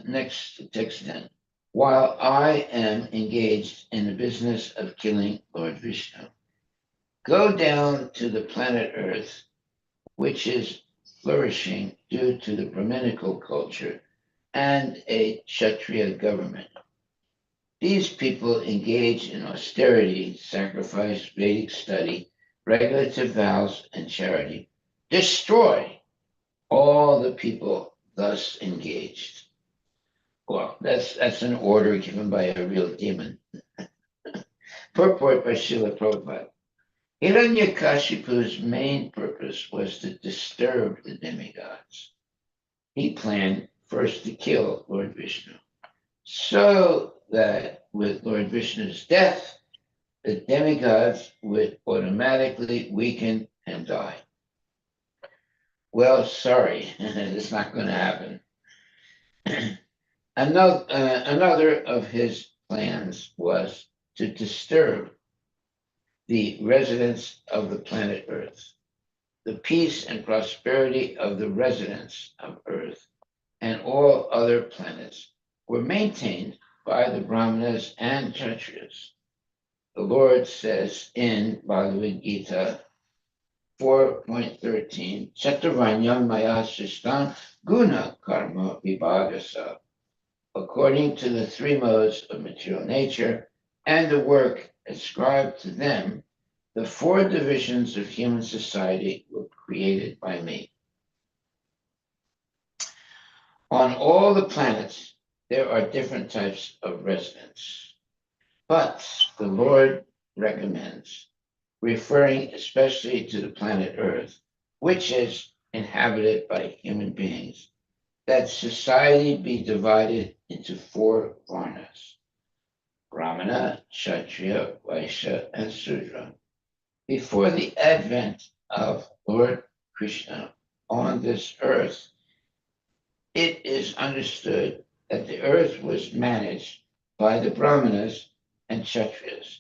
next text 10, while I am engaged in the business of killing Lord Vishnu, go down to the planet Earth, which is flourishing due to the Brahminical culture and a Kshatriya government. These people engage in austerity, sacrifice, Vedic study, regulative vows, and charity. Destroy all the people thus engaged. Well, that's an order given by a real demon. Purport by Srila Prabhupada. Hiranyakashipu's main purpose was to disturb the demigods. He planned first to kill Lord Vishnu, so that with Lord Vishnu's death, the demigods would automatically weaken and die. Well, sorry, it's not going to happen. Another of his plans was to disturb the residents of the planet Earth. The peace and prosperity of the residents of Earth and all other planets were maintained by the Brahmanas and Kshatriyas. The Lord says in Bhagavad Gita 4.13, Chaturvanyam maya shistam guna karma vibhagasa, according to the three modes of material nature and the work ascribed to them, the four divisions of human society were created by me. On all the planets, there are different types of residents, but the Lord recommends, referring especially to the planet Earth, which is inhabited by human beings, that society be divided into four varnas: Brahmana, Kshatriya, Vaishya, and Sudra. Before the advent of Lord Krishna on this earth, it is understood that the earth was managed by the Brahmanas and Kshatriyas.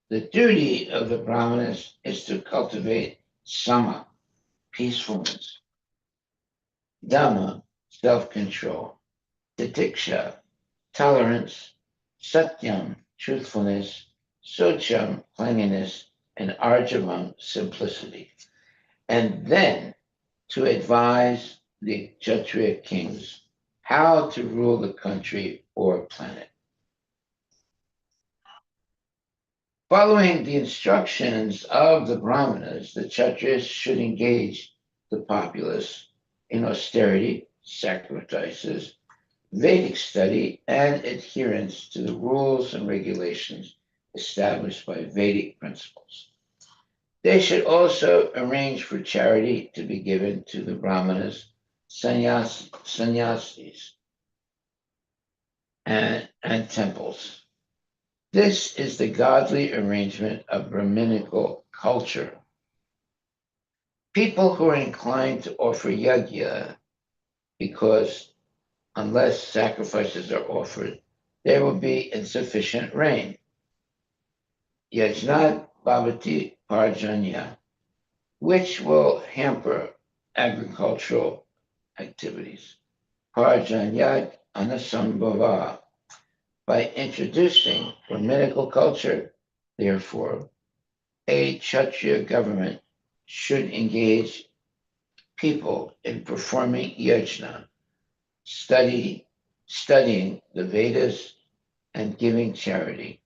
The duty of the Brahmanas is to cultivate sama, peacefulness. Dhamma, self-control. Titiksha, tolerance. Satyam, truthfulness. Socham, cleanliness. And Arjavam, simplicity. And then to advise the Kshatriya kings how to rule the country or planet. Following the instructions of the Brahmanas, the Kshatriyas should engage the populace in austerity, sacrifices, Vedic study, and adherence to the rules and regulations established by Vedic principles. They should also arrange for charity to be given to the Brahmanas, sannyasis, and temples. This is the godly arrangement of Brahminical culture. People who are inclined to offer yajna, because unless sacrifices are offered, there will be insufficient rain. Yajnat bhavati parjanya, which will hamper agricultural activities. Parjanyat anasambhava. By introducing Brahminical culture, therefore, a Kshatriya government should engage people in performing yajna, studying the Vedas, and giving charity.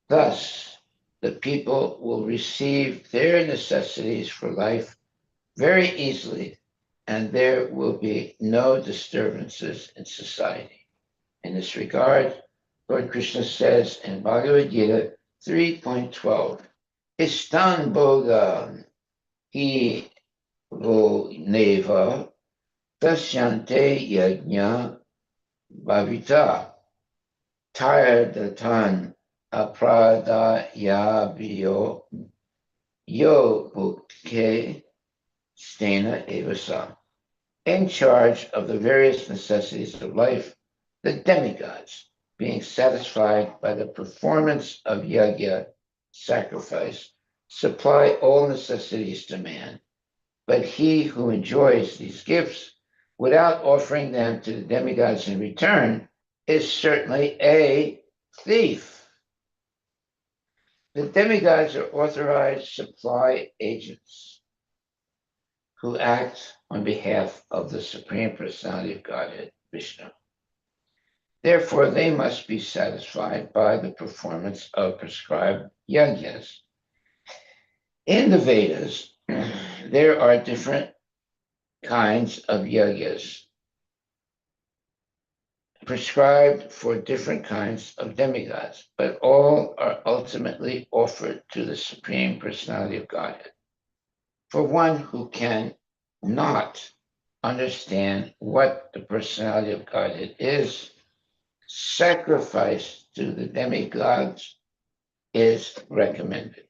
Thus, the people will receive their necessities for life very easily, and there will be no disturbances in society. In this regard, Lord Krishna says in Bhagavad Gita 3.12, Istan Boga Hi Vo Neva Tasyante Yajna Bhavita Tayadatan Apradayabhyo Yo Bhukhe Stena Evasa. In charge of the various necessities of life, the demigods, being satisfied by the performance of yajna, sacrifice, supply all necessities to man. But he who enjoys these gifts without offering them to the demigods in return is certainly a thief. The demigods are authorized supply agents who act on behalf of the Supreme Personality of Godhead, Vishnu. Therefore, they must be satisfied by the performance of prescribed yajnas. In the Vedas, there are different kinds of yajnas prescribed for different kinds of demigods, but all are ultimately offered to the Supreme Personality of Godhead. For one who can not understand what the Personality of Godhead is, sacrifice to the demigods is recommended.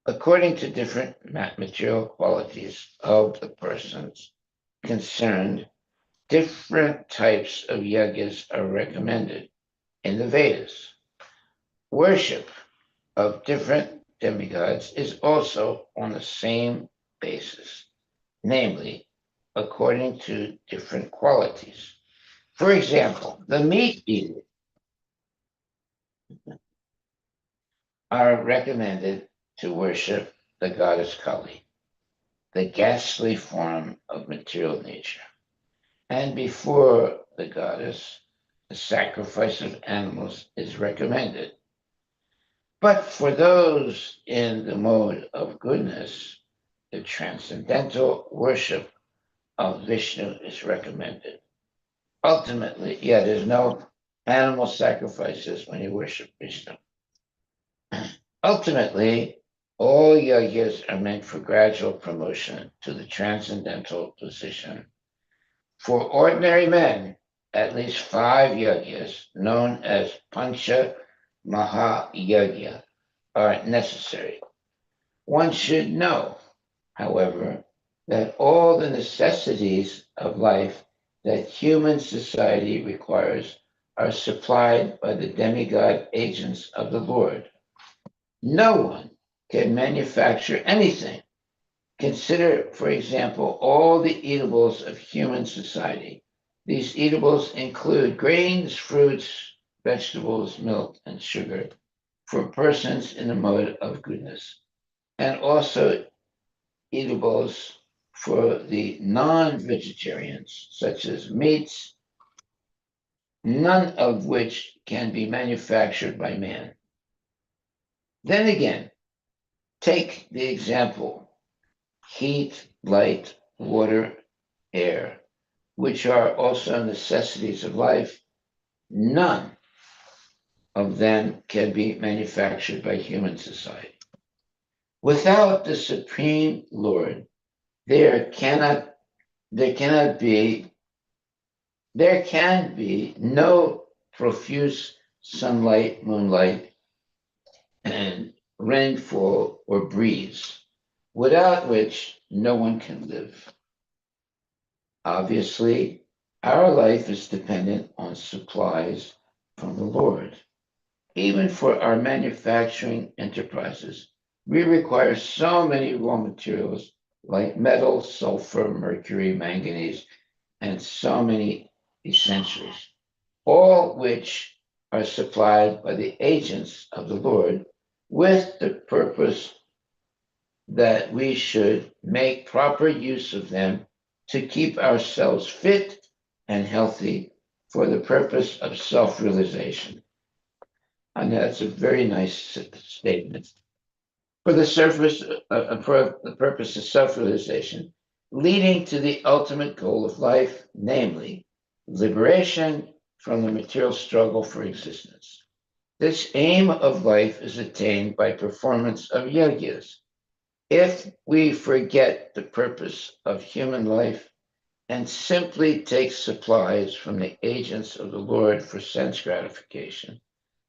According to different material qualities of the persons concerned, different types of yajnas are recommended in the Vedas. Worship of different demigods is also on the same basis, namely, according to different qualities. For example, the meat eaters are recommended to worship the goddess Kali, the ghastly form of material nature. And before the goddess, the sacrifice of animals is recommended. But for those in the mode of goodness, the transcendental worship of Vishnu is recommended. Ultimately, there's no animal sacrifices when you worship Vishnu. Ultimately, all yajnas are meant for gradual promotion to the transcendental position. For ordinary men, at least 5 yajnas, known as Pancha Mahayajna, are necessary. One should know, however, that all the necessities of life that human society requires are supplied by the demigod agents of the Lord. No one can manufacture anything Consider, for example, all the eatables of human society. These eatables include grains, fruits, vegetables, milk, and sugar for persons in the mode of goodness, and also eatables for the non vegetarians, such as meats, none of which can be manufactured by man. Then again, take the example heat, light, water, air, which are also necessities of life. None of them can be manufactured by human society. Without the Supreme Lord, there cannot there cannot be there can be no profuse sunlight, moonlight, and rainfall or breeze, without which no one can live. Obviously, our life is dependent on supplies from the Lord. Even for our manufacturing enterprises, we require so many raw materials like metal, sulfur, mercury, manganese, and so many essentials, all which are supplied by the agents of the Lord with the purpose that we should make proper use of them to keep ourselves fit and healthy for the purpose of self realization. And that's a very nice statement. For the purpose of self realization, leading to the ultimate goal of life, namely liberation from the material struggle for existence. This aim of life is attained by performance of yajnas. If we forget the purpose of human life and simply take supplies from the agents of the Lord for sense gratification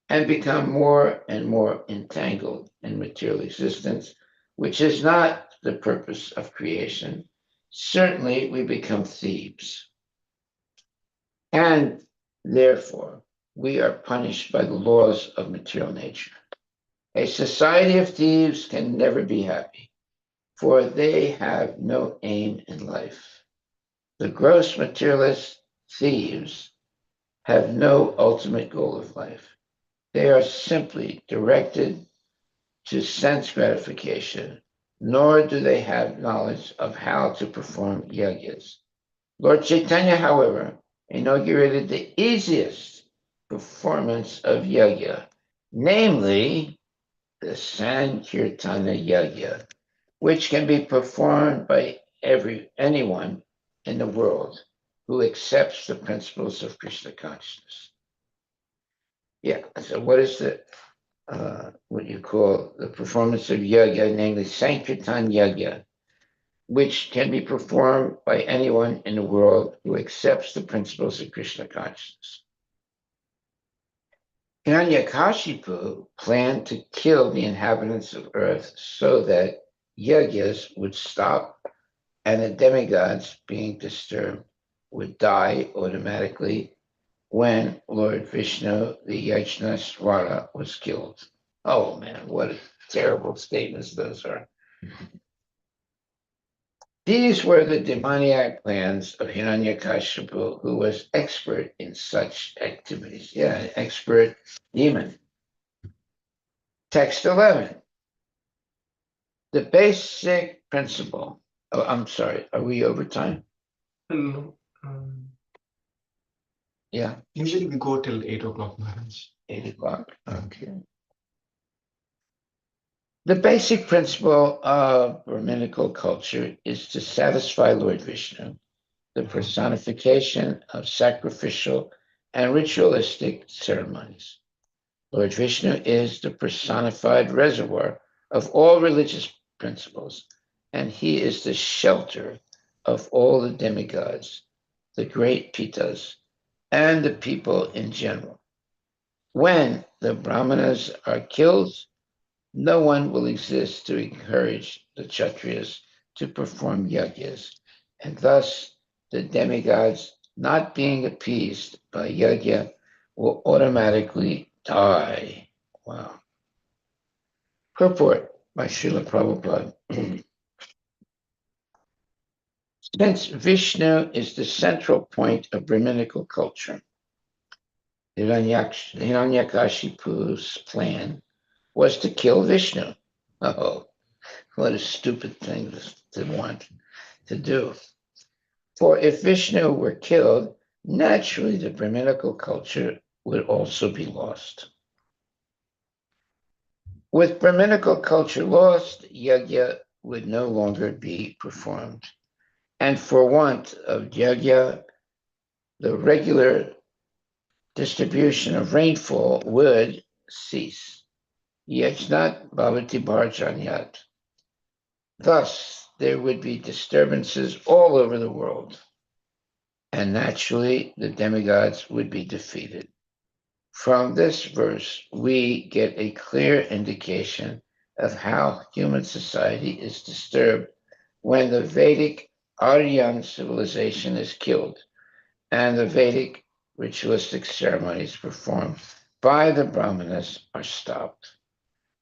and become more and more entangled in material existence, which is not the purpose of creation, certainly we become thieves. And therefore, we are punished by the laws of material nature. A society of thieves can never be happy, for they have no aim in life. The gross materialist thieves have no ultimate goal of life. They are simply directed to sense gratification, nor do they have knowledge of how to perform yajnas. Lord Chaitanya, however, inaugurated the easiest performance of yajna, namely the Sankirtana yajna, which can be performed by anyone in the world who accepts the principles of Krishna consciousness. Yeah, so what is what you call the performance of yajna, namely Sankirtan yajna, which can be performed by anyone in the world who accepts the principles of Krishna consciousness. Hiranyakashipu planned to kill the inhabitants of earth so that yajnas would stop and the demigods being disturbed would die automatically when Lord Vishnu, the Yajnaswara, was killed. Oh man, what terrible statements those are. These were the demoniac plans of Hiranyakashipu, who was expert in such activities. Yeah, expert demon. Text 11. The basic principle. Oh, I'm sorry. Are we over time? No. Yeah. Usually we go till 8 o'clock, Maharaj. 8 o'clock. Okay. The basic principle of Brahminical culture is to satisfy Lord Vishnu, the personification of sacrificial and ritualistic ceremonies. Lord Vishnu is the personified reservoir of all religious principles, and he is the shelter of all the demigods, the great pitas, and the people in general. When the brahmanas are killed, no one will exist to encourage the Kshatriyas to perform yajnas, and thus the demigods, not being appeased by yajna, will automatically die. Wow. Purport by Srila Prabhupada. Since Vishnu is the central point of Brahminical culture, Hiranyakashipu's plan was to kill Vishnu. Oh, what a stupid thing to want to do. For if Vishnu were killed, naturally the Brahminical culture would also be lost. With Brahminical culture lost, yajna would no longer be performed. And for want of yajna, the regular distribution of rainfall would cease. Yajnat bhavati bharjanyat. Thus, there would be disturbances all over the world, and naturally, the demigods would be defeated. From this verse, we get a clear indication of how human society is disturbed when the Vedic Aryan civilization is killed and the Vedic ritualistic ceremonies performed by the Brahmanas are stopped.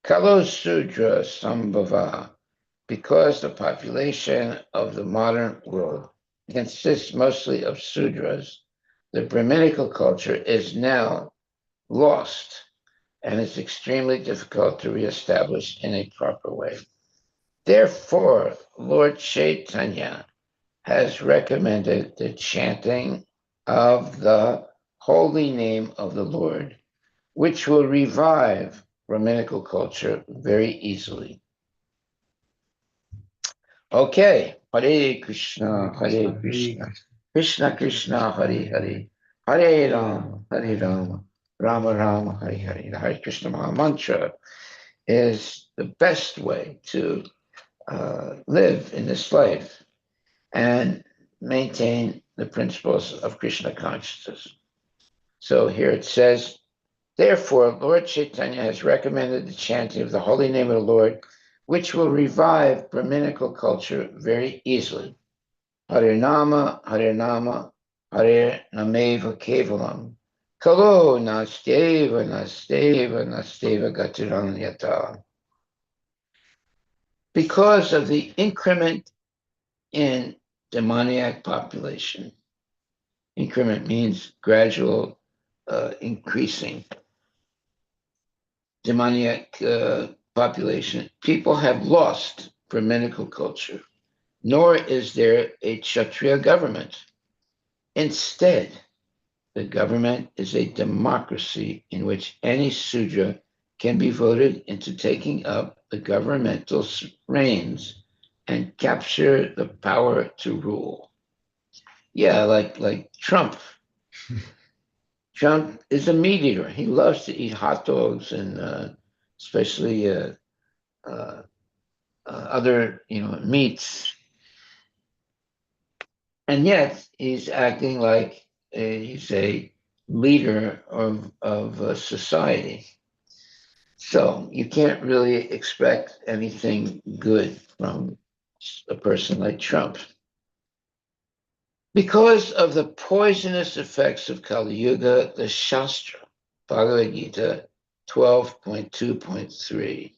Kalo Sudra Sambhava, because the population of the modern world consists mostly of Sudras, the Brahminical culture is now lost and it's extremely difficult to reestablish in a proper way. Therefore, Lord Chaitanya has recommended the chanting of the holy name of the Lord, which will revive Brahminical culture very easily. Okay, Hare Krishna, Hare Krishna, Krishna Krishna, Hare Hare, Hare Rama, Rama Rama, Hare Hare. The Hare Krishna Maha Mantra is the best way to live in this life and maintain the principles of Krishna consciousness. So here it says, therefore, Lord Chaitanya has recommended the chanting of the holy name of the Lord, which will revive Brahminical culture very easily. Hare Nama, Hare Nama, Hare Nameva Kevalam. Kalo Nasteva, Nasteva, Nasteva Gatiranyata. Because of the increment in demoniac population, increment means gradual increasing demoniac population, people have lost Brahminical culture, nor is there a Kshatriya government. Instead, the government is a democracy in which any Sudra can be voted into taking up the governmental reins and capture the power to rule. Yeah, like Trump. Trump is a meat eater. He loves to eat hot dogs and especially other meats, and yet he's acting like he's a leader of society. So you can't really expect anything good from a person like Trump. Because of the poisonous effects of Kali Yuga, the Shastra, Bhagavad Gita 12.2.3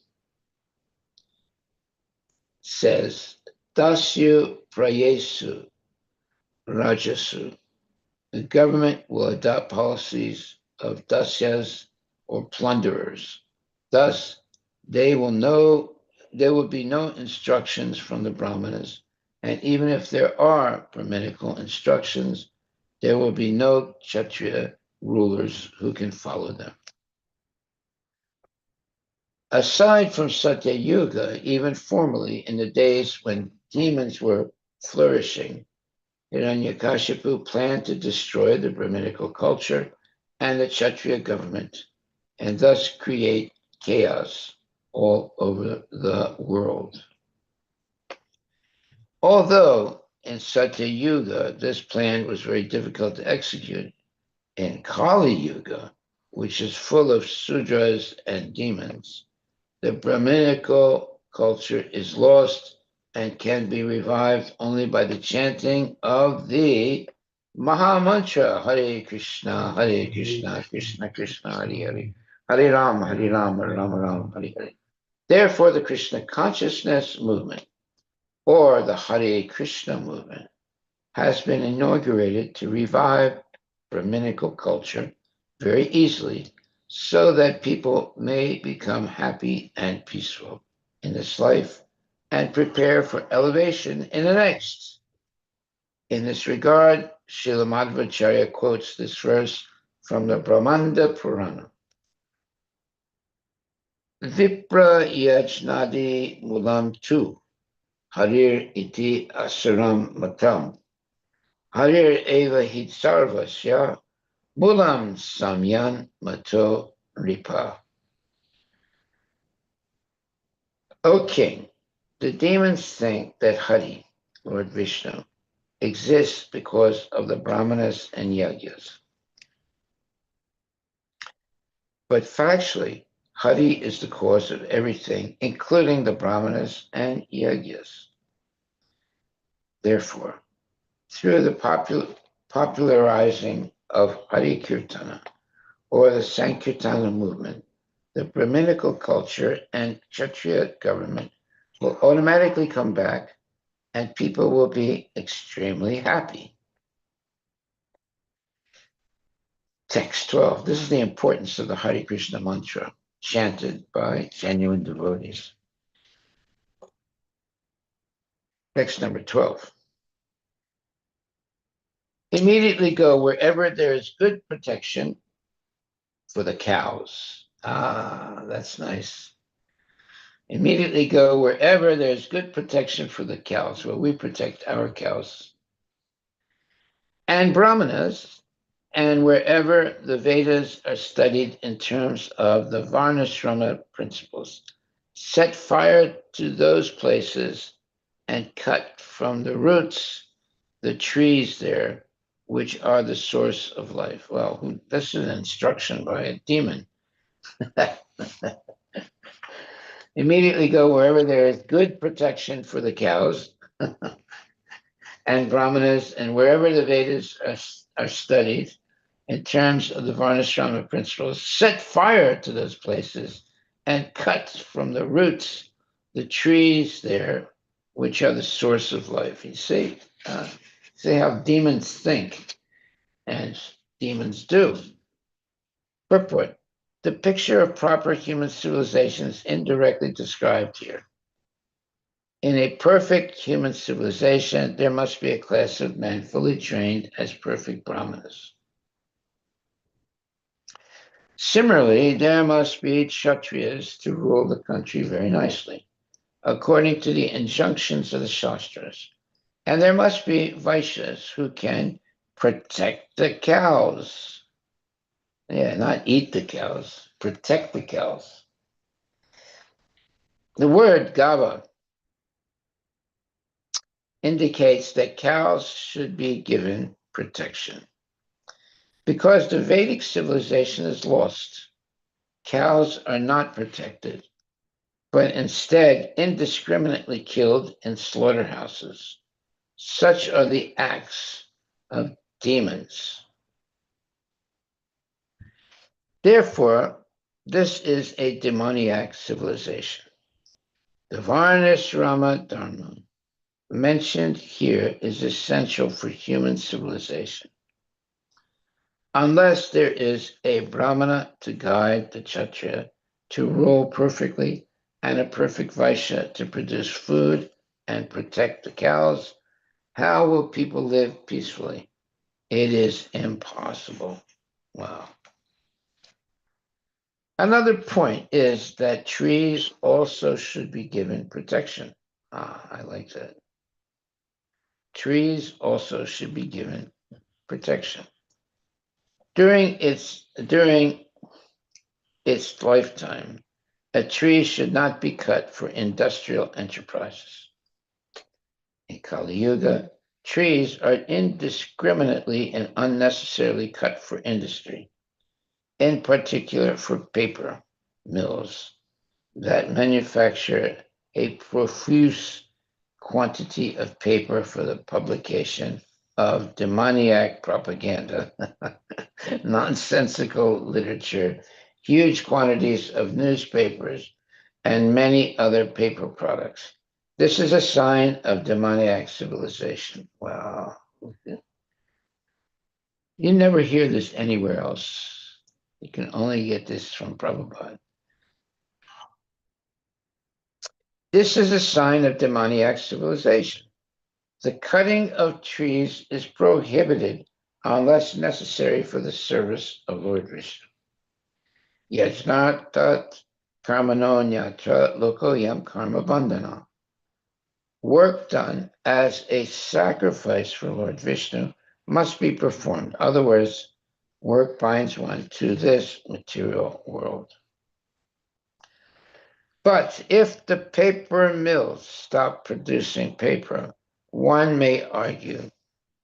says, Dasyu Prayesu Rajasu. The government will adopt policies of dasyas or plunderers. Thus, there will be no instructions from the Brahmanas, and even if there are Brahminical instructions, there will be no Kshatriya rulers who can follow them. Aside from Satya Yuga, even formerly in the days when demons were flourishing, Hiranyakashipu planned to destroy the Brahminical culture and the Kshatriya government, and thus create chaos all over the world. Although in Satya Yuga, this plan was very difficult to execute, in Kali Yuga, which is full of Sudras and demons, the Brahminical culture is lost and can be revived only by the chanting of the Maha Mantra, Hare Krishna, Krishna Krishna, Hare Hare, Hare Rama, Rama Rama, Hare Hare. Therefore, the Krishna consciousness movement, or the Hare Krishna movement, has been inaugurated to revive Brahminical culture very easily so that people may become happy and peaceful in this life and prepare for elevation in the next. In this regard, Srila Madhvacharya quotes this verse from the Brahmanda Purana. Vipra yajnadi mulam tu, harir iti asuram matam, harir eva hit sarvasya, mulam samyan mato ripa. O king, the demons think that Hari, Lord Vishnu, exists because of the Brahmanas and Yagyas. But factually, Hari is the cause of everything, including the Brahmanas and Yagyas. Therefore, through the popularizing of Hari Kirtana or the Sankirtana movement, the Brahminical culture and Kshatriya government will automatically come back and people will be extremely happy. Text 12. This is the importance of the Hare Krishna mantra chanted by genuine devotees. Text number 12. Immediately go wherever there is good protection for the cows. Ah, that's nice. Immediately go wherever there's good protection for the cows, where we protect our cows. And Brahmanas, and wherever the Vedas are studied in terms of the Varnashrama principles. Set fire to those places and cut from the roots the trees there, which are the source of life. Well, this is an instruction by a demon. Immediately go wherever there is good protection for the cows and Brahmanas, and wherever the Vedas are studied in terms of the Varnashrama principles, set fire to those places and cut from the roots the trees there, which are the source of life. You see how demons think, and demons do. Purport. The picture of proper human civilization is indirectly described here. In a perfect human civilization, there must be a class of men fully trained as perfect brahmanas. Similarly, there must be kshatriyas to rule the country very nicely, according to the injunctions of the Shastras. And there must be Vaishyas who can protect the cows. Yeah, not eat the cows, protect the cows. The word gava indicates that cows should be given protection. Because the Vedic civilization is lost, cows are not protected, but instead indiscriminately killed in slaughterhouses. Such are the acts of demons. Therefore, this is a demoniac civilization. The Varnashrama Dharma mentioned here is essential for human civilization. Unless there is a Brahmana to guide the Kshatriya to rule perfectly and a perfect Vaishya to produce food and protect the cows, how will people live peacefully? It is impossible. Wow. Another point is that trees also should be given protection. I like that. Trees also should be given protection. During its lifetime, a tree should not be cut for industrial enterprises. In Kali Yuga, trees are indiscriminately and unnecessarily cut for industry, in particular for paper mills that manufacture a profuse quantity of paper for the publication of demoniac propaganda, nonsensical literature, huge quantities of newspapers, and many other paper products. This is a sign of demoniac civilization. Wow. You never hear this anywhere else. You can only get this from Prabhupada. This is a sign of demoniac civilization. The cutting of trees is prohibited unless necessary for the service of Lord Vishnu. Yajnatat karmano nyatra lokoyam karma bandhana. Work done as a sacrifice for Lord Vishnu must be performed. In other words, work binds one to this material world. But if the paper mills stop producing paper, one may argue,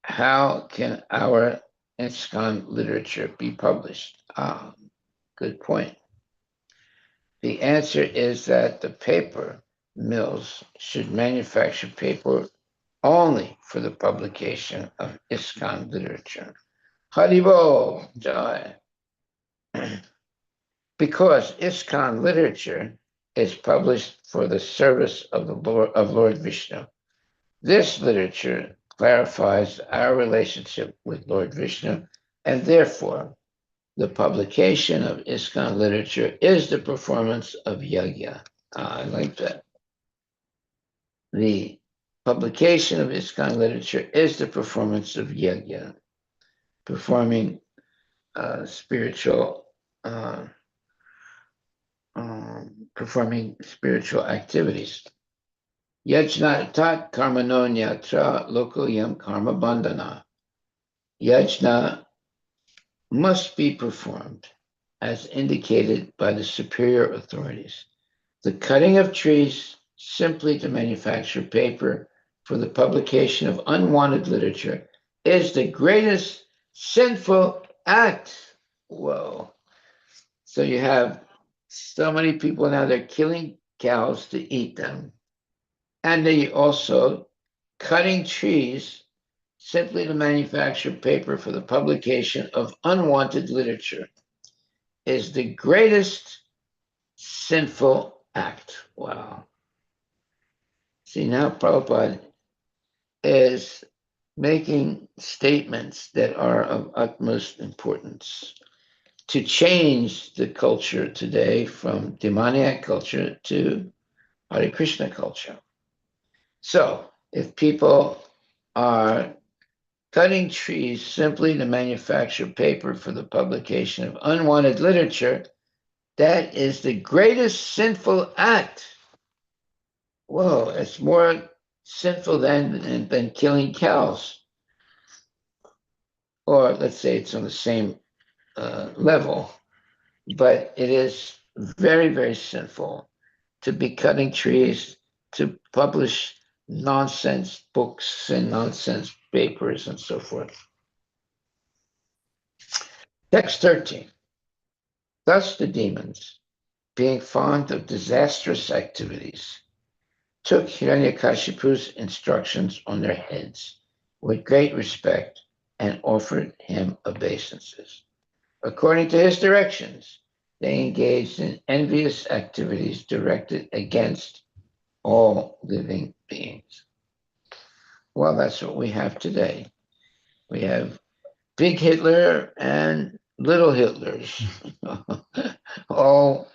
how can our ISKCON literature be published? Good point. The answer is that the paper mills should manufacture paper only for the publication of ISKCON literature. Haribol Jai. Because ISKCON literature is published for the service of Lord Vishnu. This literature clarifies our relationship with Lord Vishnu, and therefore the publication of ISKCON literature is the performance of yajna. I like that. The publication of ISKCON literature is the performance of yajna, performing spiritual activities. Yajna tat karmano nyatra lokoyam karma bandhana. Yajna must be performed as indicated by the superior authorities. The cutting of trees simply to manufacture paper for the publication of unwanted literature is the greatest sinful act. Whoa. So you have so many people now, they're killing cows to eat them. And they also cutting trees simply to manufacture paper for the publication of unwanted literature is the greatest sinful act. Wow. See, now Prabhupada is making statements that are of utmost importance to change the culture today from demoniac culture to Hare Krishna culture. So, if people are cutting trees simply to manufacture paper for the publication of unwanted literature, that is the greatest sinful act. Whoa, it's more sinful than killing cows. Or let's say it's on the same level, but it is very, very sinful to be cutting trees to publish nonsense books and nonsense papers and so forth. Text 13. Thus the demons, being fond of disastrous activities, took Hiranyakashipu's instructions on their heads with great respect and offered him obeisances. According to his directions, they engaged in envious activities directed against all living beings. Well, that's what we have today. We have big Hitler and little Hitlers, all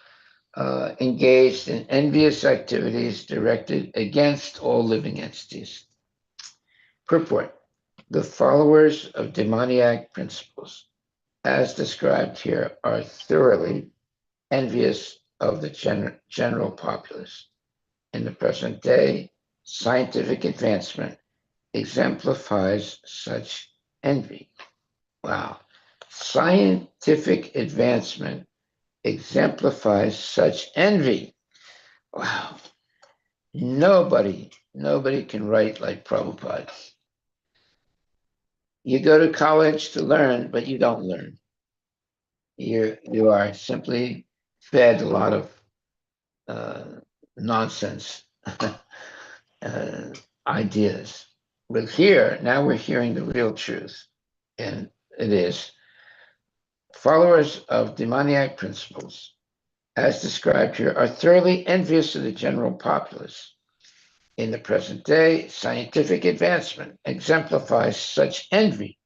engaged in envious activities directed against all living entities. Purport: the followers of demoniac principles, as described here, are thoroughly envious of the general populace. In the present day, scientific advancement exemplifies such envy. Wow. Scientific advancement exemplifies such envy. Wow. Nobody can write like Prabhupada. You go to college to learn, but you don't learn. You are simply fed a lot of nonsense ideas. But here, now we're hearing the real truth. And it is followers of demoniac principles, as described here, are thoroughly envious of the general populace. In the present day, scientific advancement exemplifies such envy.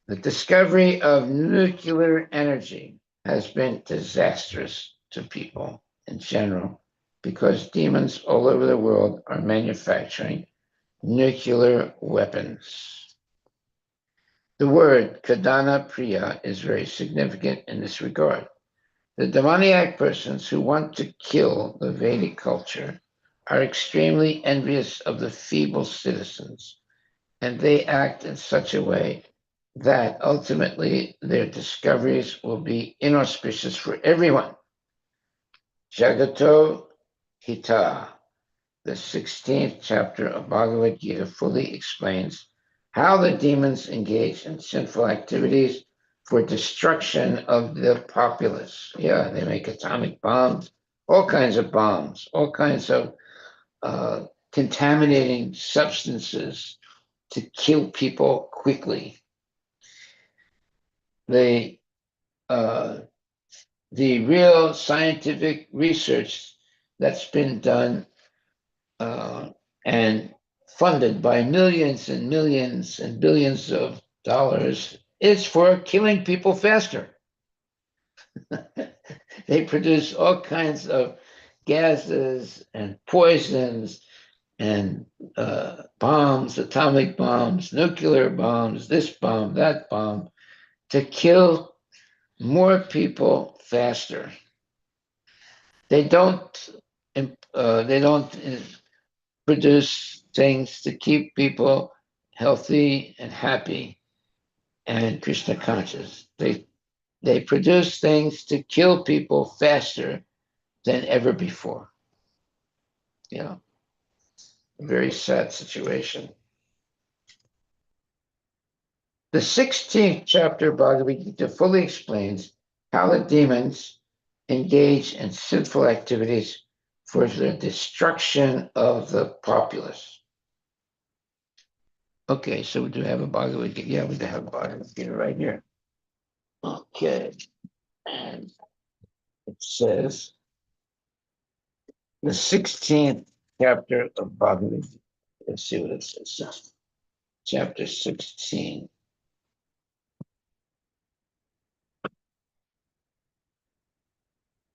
The discovery of nuclear energy has been disastrous to people in general because demons all over the world are manufacturing nuclear weapons. The word Kadana Priya is very significant in this regard. The demoniac persons who want to kill the Vedic culture are extremely envious of the feeble citizens, and they act in such a way that ultimately their discoveries will be inauspicious for everyone. Jagato Hita, the 16th chapter of Bhagavad Gita, fully explains how the demons engage in sinful activities for destruction of the populace. Yeah, they make atomic bombs, all kinds of bombs, all kinds of contaminating substances to kill people quickly. They the real scientific research that's been done and funded by millions and millions and billions of dollars is for killing people faster. They produce all kinds of gases and poisons and bombs, atomic bombs, nuclear bombs, this bomb, that bomb, to kill more people faster. They don't. They don't produce things to keep people healthy and happy and Krishna conscious. They produce things to kill people faster than ever before. You know, a very sad situation. The 16th chapter of Bhagavad Gita fully explains how the demons engage in sinful activities for the destruction of the populace. Okay, so we do have a Bhagavad Gita. Yeah, we do have a Bhagavad Gita right here. Okay, and it says the 16th chapter of Bhagavad Gita. Let's see what it says. Chapter 16.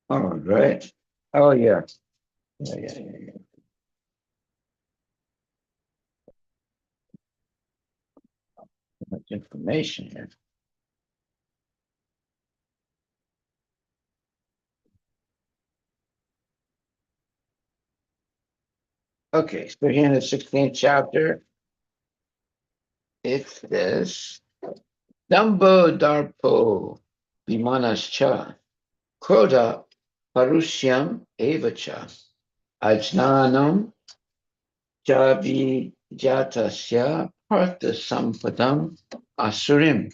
All right. Oh, yeah. Yeah. Much information here. Okay, so here in the 16th chapter, it says, Dambo Darpo Vimanascha Kroda Parusyam Evacha Ajnanam Javi Jatasya Partha Sampadam Asurim.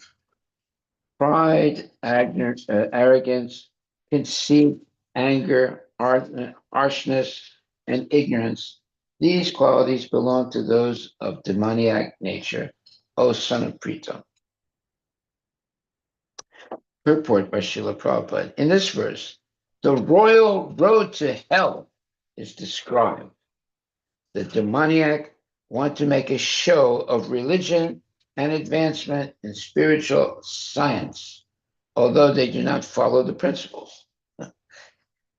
Pride, arrogance, conceit, anger, harshness, and ignorance. These qualities belong to those of demoniac nature, O son of Prita. Purport by Srila Prabhupada. In this verse, the royal road to hell is described. The demoniac want to make a show of religion and advancement in spiritual science, although they do not follow the principles.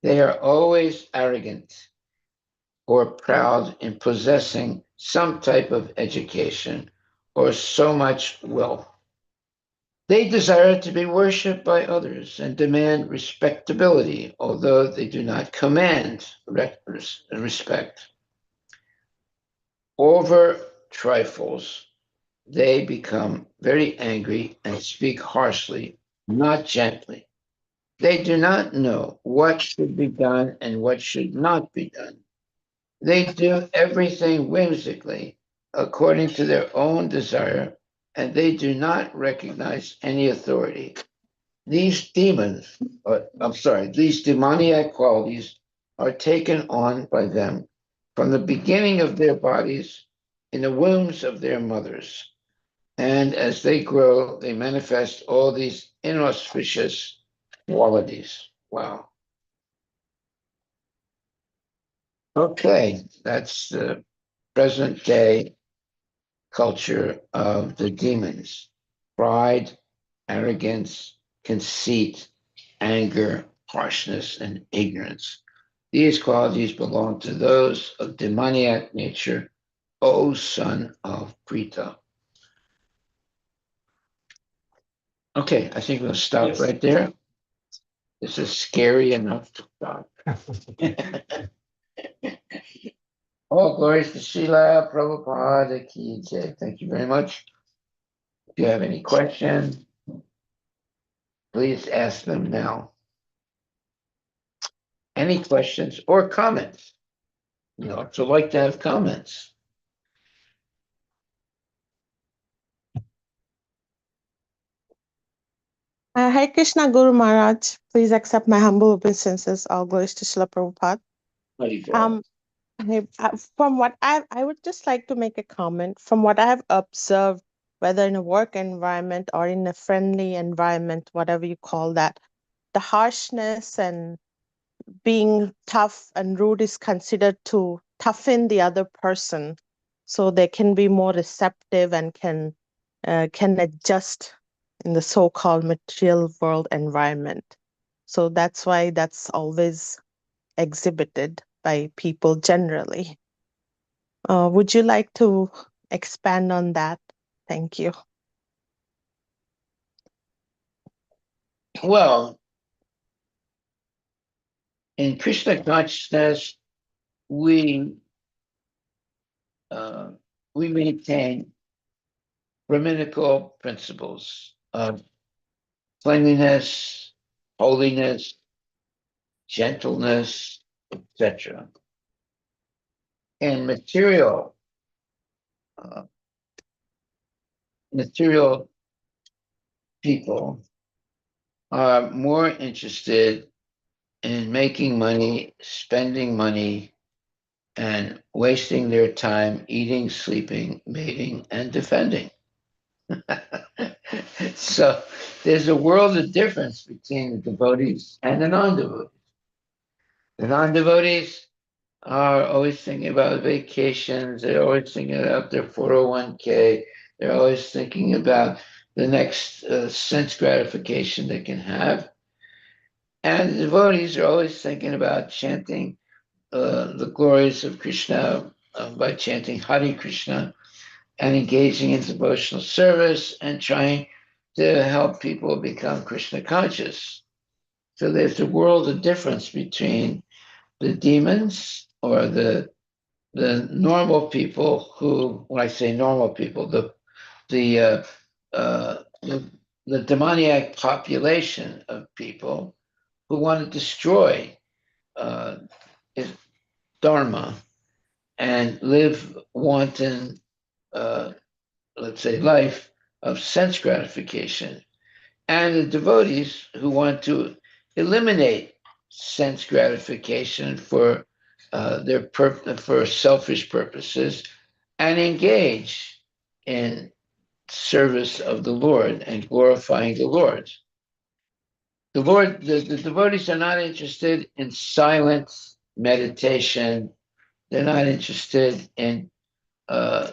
They are always arrogant or proud in possessing some type of education or so much wealth. They desire to be worshipped by others and demand respectability, although they do not command respect. Over trifles, they become very angry and speak harshly, not gently. They do not know what should be done and what should not be done. They do everything whimsically, according to their own desire, and they do not recognize any authority. These these demoniac qualities are taken on by them from the beginning of their bodies in the wombs of their mothers. And as they grow, they manifest all these inauspicious qualities. Wow. Okay, that's the present day culture of the demons: pride, arrogance, conceit, anger, harshness, and ignorance. These qualities belong to those of demoniac nature, O son of Prita. Okay, I think we'll stop Yes. right there. This is scary enough to stop. All glories to Srila Prabhupada Ki Jai. Thank you very much. If you have any questions, please ask them now. Any questions or comments? You also like to have comments. Hare Krishna Guru Maharaj, please accept my humble obeisances. All glories to Srila Prabhupada. Haribol. From what I would just like to make a comment. From what I have observed, whether in a work environment or in a friendly environment, whatever you call that, the harshness and being tough and rude is considered to toughen the other person, so they can be more receptive and can adjust in the so-called material world environment. So that's why that's always exhibited by people generally. Would you like to expand on that? Thank you. Well, in Krishna consciousness, we uh, we maintain Brahminical principles of cleanliness, holiness, gentleness, etc. And uh, material people are more interested in making money, spending money, and wasting their time eating, sleeping, mating, and defending. So there's a world of difference between the devotees and the non-devotees. The non-devotees are always thinking about vacations. They're always thinking about their 401k. They're always thinking about the next sense gratification they can have. And the devotees are always thinking about chanting the glories of Krishna by chanting Hare Krishna and engaging in devotional service and trying to help people become Krishna conscious. So there's a world of difference between the demons or the normal people who, when I say normal people, the uh, uh, the, the demoniac population of people who want to destroy uh, dharma and live wanton, uh, let's say, life of sense gratification, and the devotees who want to eliminate sense gratification for for selfish purposes and engage in service of the Lord and glorifying the Lord. The devotees are not interested in silence meditation. They're not interested in uh,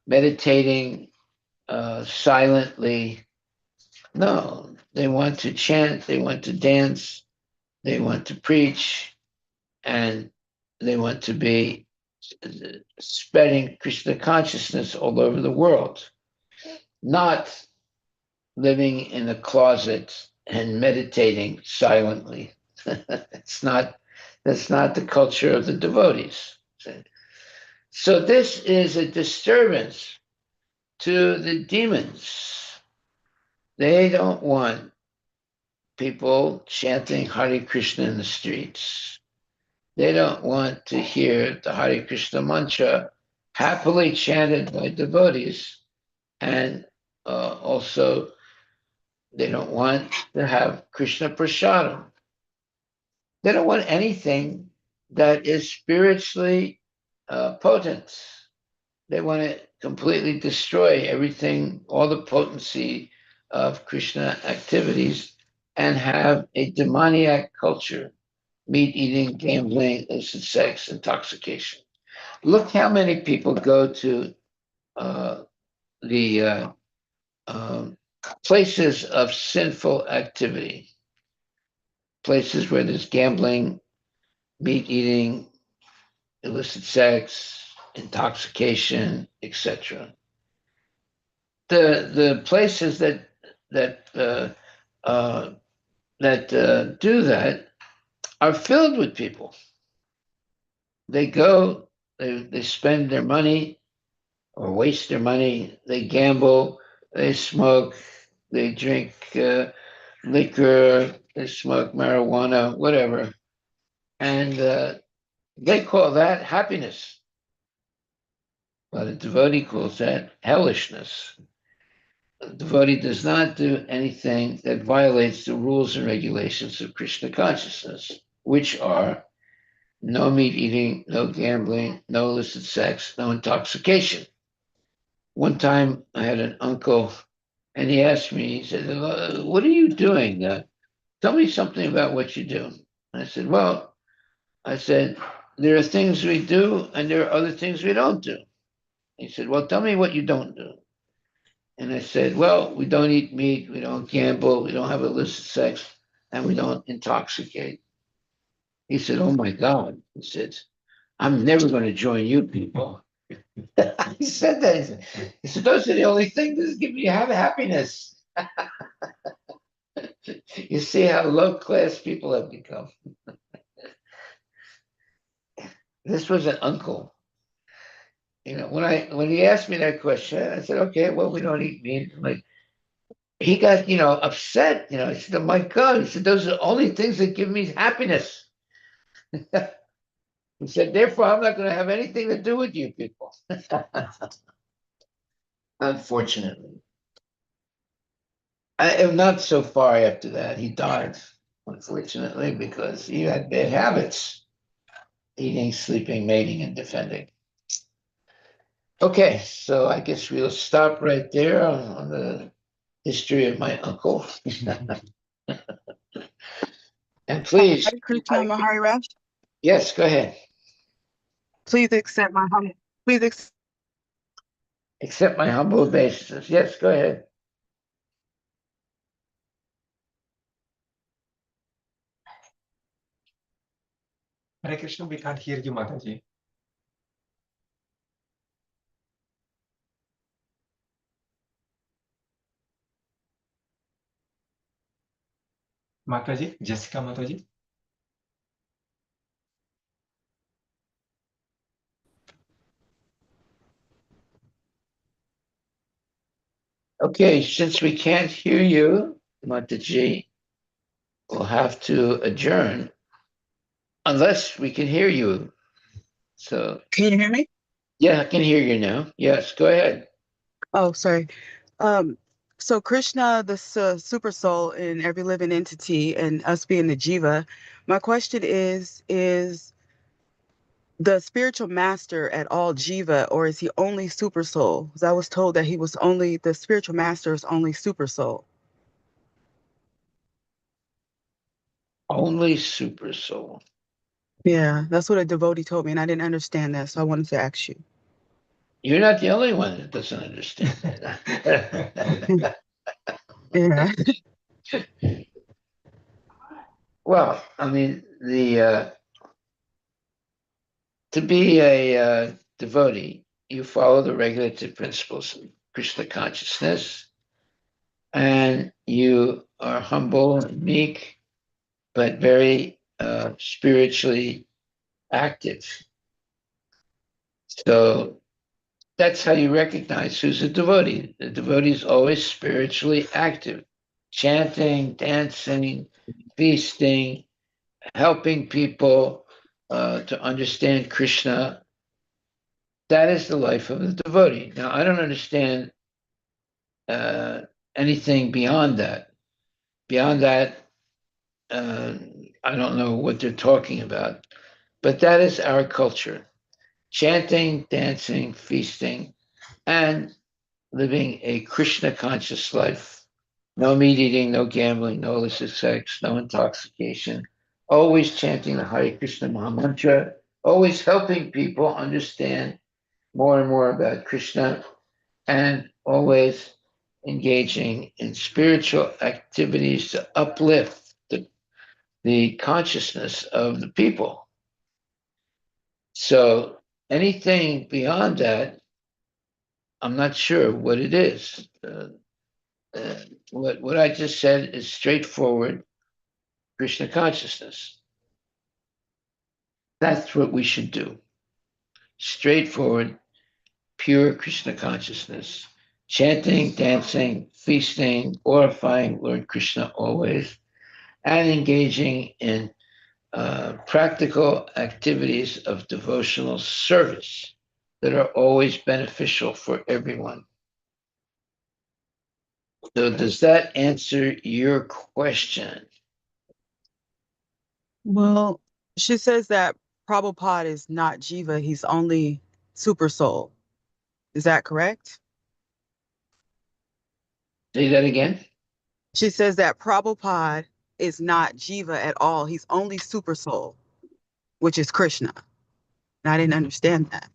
meditating silently. No, they want to chant, they want to dance, they want to preach, and they want to be spreading Krishna consciousness all over the world, not living in a closet and meditating silently. it's not That's not the culture of the devotees. So this is a disturbance to the demons. They don't want people chanting Hare Krishna in the streets. They don't want to hear the Hare Krishna mantra happily chanted by devotees. And also, they don't want to have Krishna prasadam. They don't want anything that is spiritually potent. They want to completely destroy everything, all the potency of Krishna activities, and have a demoniac culture meat eating, gambling, illicit sex, intoxication. Look how many people go to the places of sinful activity, places where there's gambling, meat eating, illicit sex, intoxication, etc. The places that uh, do that are filled with people. They go, they spend their money or waste their money. They gamble, they smoke, they drink liquor, they smoke marijuana, whatever, and they call that happiness. But a devotee calls that hellishness. A devotee does not do anything that violates the rules and regulations of Krishna consciousness, which are no meat eating, no gambling, no illicit sex, no intoxication. One time I had an uncle and he asked me, he said, what are you doing? Tell me something about what you do. I said, well, I said, there are things we do and there are other things we don't do. He said, well, tell me what you don't do. And I said, well, we don't eat meat, we don't gamble, we don't have illicit sex, and we don't intoxicate. He said, oh my God. He said, I'm never going to join you people. He said that. He said, those are the only things that give me happiness. You see how low class people have become. This was an uncle. You know, when he asked me that question, I said, okay, well, we don't eat meat. Like he got, upset. He said, oh my God. He said, those are the only things that give me happiness. He said, therefore, I'm not going to have anything to do with you people. Unfortunately. I am not so far after that. He died, unfortunately, because he had bad habits, eating, sleeping, mating, and defending. Okay, so I guess we'll stop right there on the history of my uncle. And please, Hare Krishna Maharaj, yes, go ahead. please accept my please accept. Accept my humble obeisances. Yes, go ahead. Hare Krishna, we can't hear you, Mataji. Mataji, Jessica Mataji. Okay, since we can't hear you, Mataji, we'll have to adjourn unless we can hear you. So, Can you hear me? yeah, I can hear you now. Yes, go ahead. Oh, sorry. Um, so Krishna, the super soul in every living entity, and us being the jiva. My question is the spiritual master at all jiva, or is he only super soul? Because I was told that he was only the spiritual master is only super soul. Only super soul. Yeah, that's what a devotee told me, and I didn't understand that, so I wanted to ask you. You're not the only one that doesn't understand that. Yeah. Well, I mean, the to be a devotee, you follow the regulative principles of Krishna consciousness, and you are humble and meek, but very spiritually active. So that's how you recognize who's a devotee. The devotee is always spiritually active, chanting, dancing, feasting, helping people to understand Krishna. That is the life of a devotee. Now, I don't understand uh, anything beyond that. Beyond that, uh, I don't know what they're talking about. But that is our culture: chanting, dancing, feasting, and living a Krishna conscious life. No meat eating, no gambling, no illicit sex, no intoxication, always chanting the Hare Krishna Maha Mantra, always helping people understand more and more about Krishna, and always engaging in spiritual activities to uplift the consciousness of the people. So anything beyond that, I'm not sure what it is. What I just said is straightforward Krishna consciousness. That's what we should do. Straightforward, pure Krishna consciousness. Chanting, dancing, feasting, glorifying Lord Krishna always, and engaging in practical activities of devotional service that are always beneficial for everyone. So, does that answer your question? Well, she says that Prabhupada is not Jiva, he's only super soul. Is that correct? Say that again. She says that Prabhupada is not Jiva at all. He's only super soul, which is Krishna. And I didn't understand that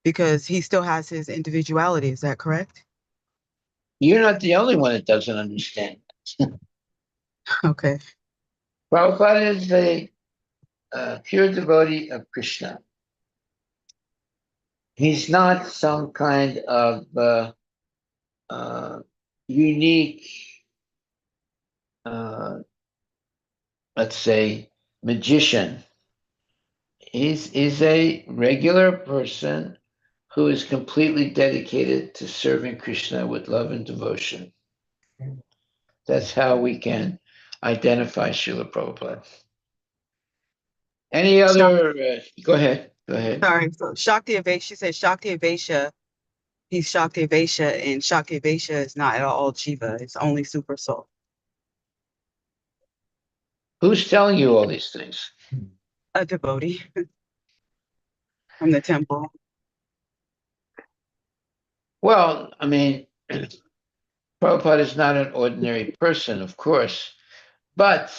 because he still has his individuality. Is that correct? You're not the only one that doesn't understand. Okay. Prabhupada is a pure devotee of Krishna. He's not some kind of unique, let's say, magician. He's a regular person who is completely dedicated to serving Krishna with love and devotion. That's how we can identify Srila Prabhupada. Any other? Go ahead. Go ahead. Sorry. So Shakti Avesha, she said Shakti Avesha, he's Shakti Avesha, and Shakti Avesha is not at all Jiva. It's only super soul. Who's telling you all these things? A devotee from the temple. Well, I mean, Prabhupada is not an ordinary person, of course, but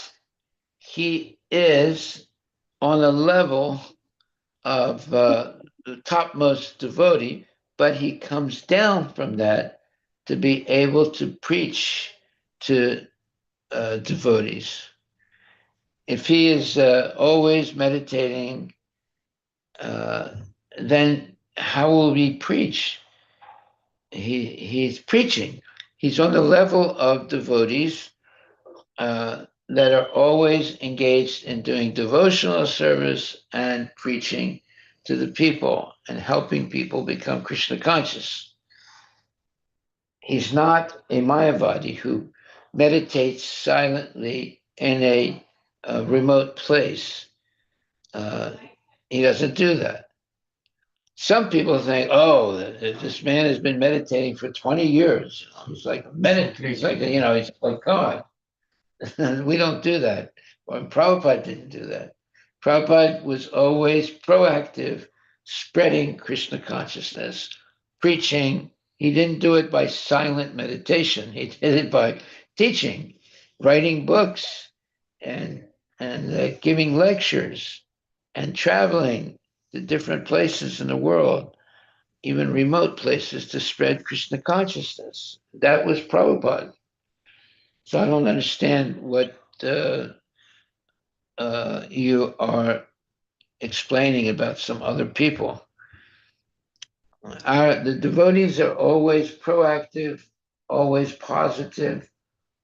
he is on a level of the topmost devotee, but he comes down from that to be able to preach to devotees. If he is always meditating, then how will he preach? He's preaching. He's on the level of devotees that are always engaged in doing devotional service and preaching to the people and helping people become Krishna conscious. He's not a Mayavadi who meditates silently in a remote place. He doesn't do that. Some people think, oh, this man has been meditating for 20 years. He's like he's like, he's like God. We don't do that. Well, Prabhupada didn't do that. Prabhupada was always proactive, spreading Krishna consciousness, preaching. He didn't do it by silent meditation. He did it by teaching, writing books, and giving lectures, and traveling to different places in the world, even remote places, to spread Krishna consciousness. That was Prabhupada. So I don't understand what you are explaining about some other people. The devotees are always proactive, always positive,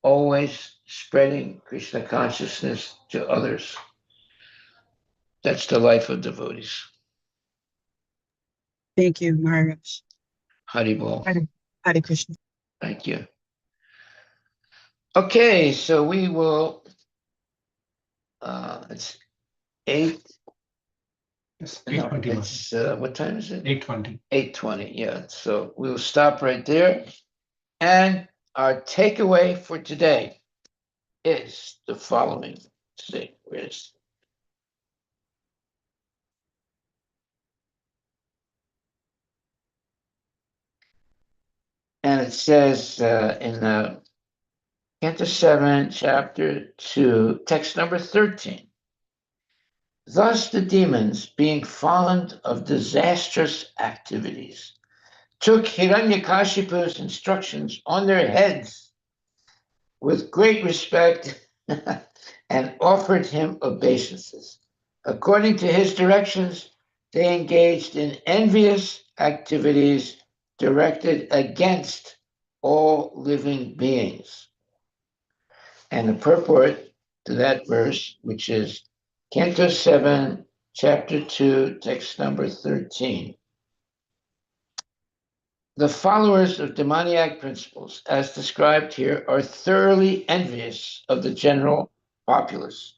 always spreading Krishna consciousness to others. That's the life of devotees. Thank you, Maharaj. Haribol. Hare Krishna. Thank you. Okay, so we will. It's 8. It's No, 8:20. it's what time is it? 8:20. 8:20. Yeah. So we'll stop right there. And our takeaway for today is the following. Let's see, where is and it says in Canto 7, Chapter 2, text number 13. Thus the demons, being fond of disastrous activities, took Hiranyakashipu's instructions on their heads with great respect and offered him obeisances. According to his directions, they engaged in envious activities directed against all living beings. And the purport to that verse, which is Canto 7, Chapter 2, text number 13. The followers of demoniac principles, as described here, are thoroughly envious of the general populace.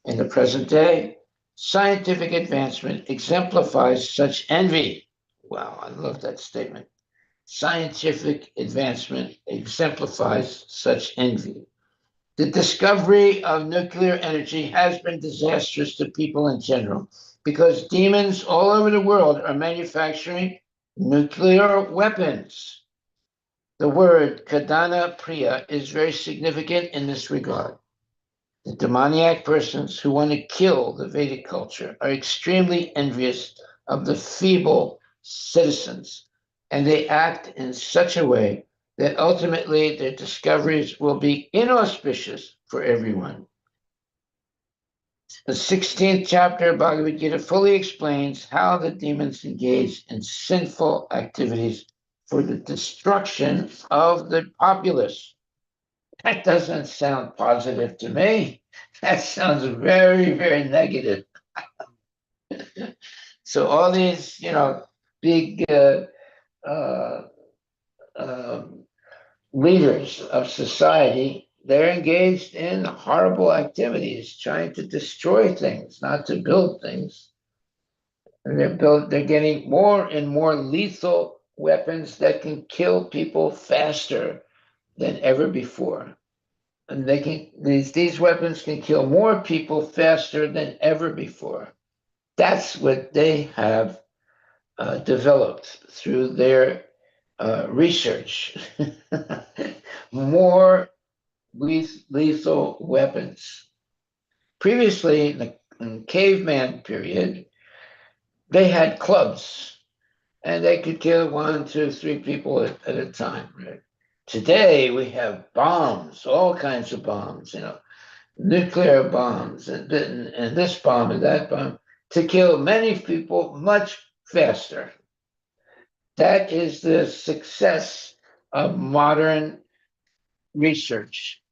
In the present day, scientific advancement exemplifies such envy. Wow, I love that statement. Scientific advancement exemplifies such envy. The discovery of nuclear energy has been disastrous to people in general because demons all over the world are manufacturing nuclear weapons. The word Kadana Priya is very significant in this regard. The demoniac persons who want to kill the Vedic culture are extremely envious of the feeble citizens, and they act in such a way that ultimately their discoveries will be inauspicious for everyone. The 16th chapter of Bhagavad Gita fully explains how the demons engage in sinful activities for the destruction of the populace. That doesn't sound positive to me. That sounds very, very negative. So all these, big uh, leaders of society, they're engaged in horrible activities, trying to destroy things, not to build things. And they're getting more and more lethal weapons that can kill people faster than ever before. And these weapons can kill more people faster than ever before. That's what they have developed through their research. More lethal weapons. Previously, in the caveman period, they had clubs and they could kill 1, 2, 3 people at a time. Right? Today, we have bombs, all kinds of bombs, nuclear bombs, and this bomb and that bomb, to kill many people much faster. That is the success of modern research.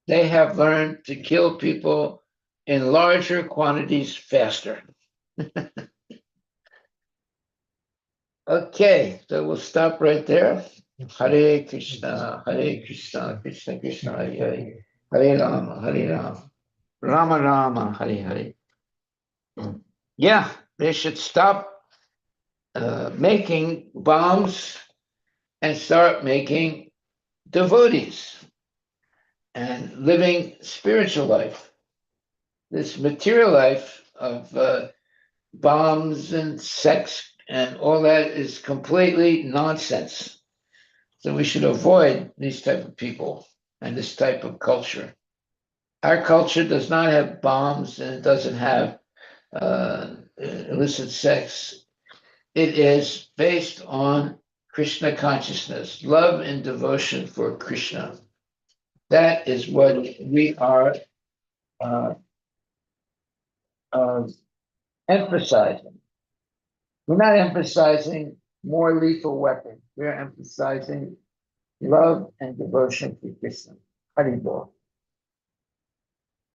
They have learned to kill people in larger quantities faster. Okay, so we'll stop right there. Hare Krishna, Krishna Krishna, Hare Hare, Hare Rama, Rama Rama, Hare Hare. Yeah, they should stop making bombs and start making devotees and living spiritual life. This material life of bombs and sex and all that is completely nonsense. So we should avoid these type of people and this type of culture. Our culture does not have bombs and it doesn't have illicit sex. It is based on Krishna consciousness, love and devotion for Krishna. That is what we are uh, emphasizing. We're not emphasizing more lethal weapons. We're emphasizing love and devotion to Krishna. Haribol.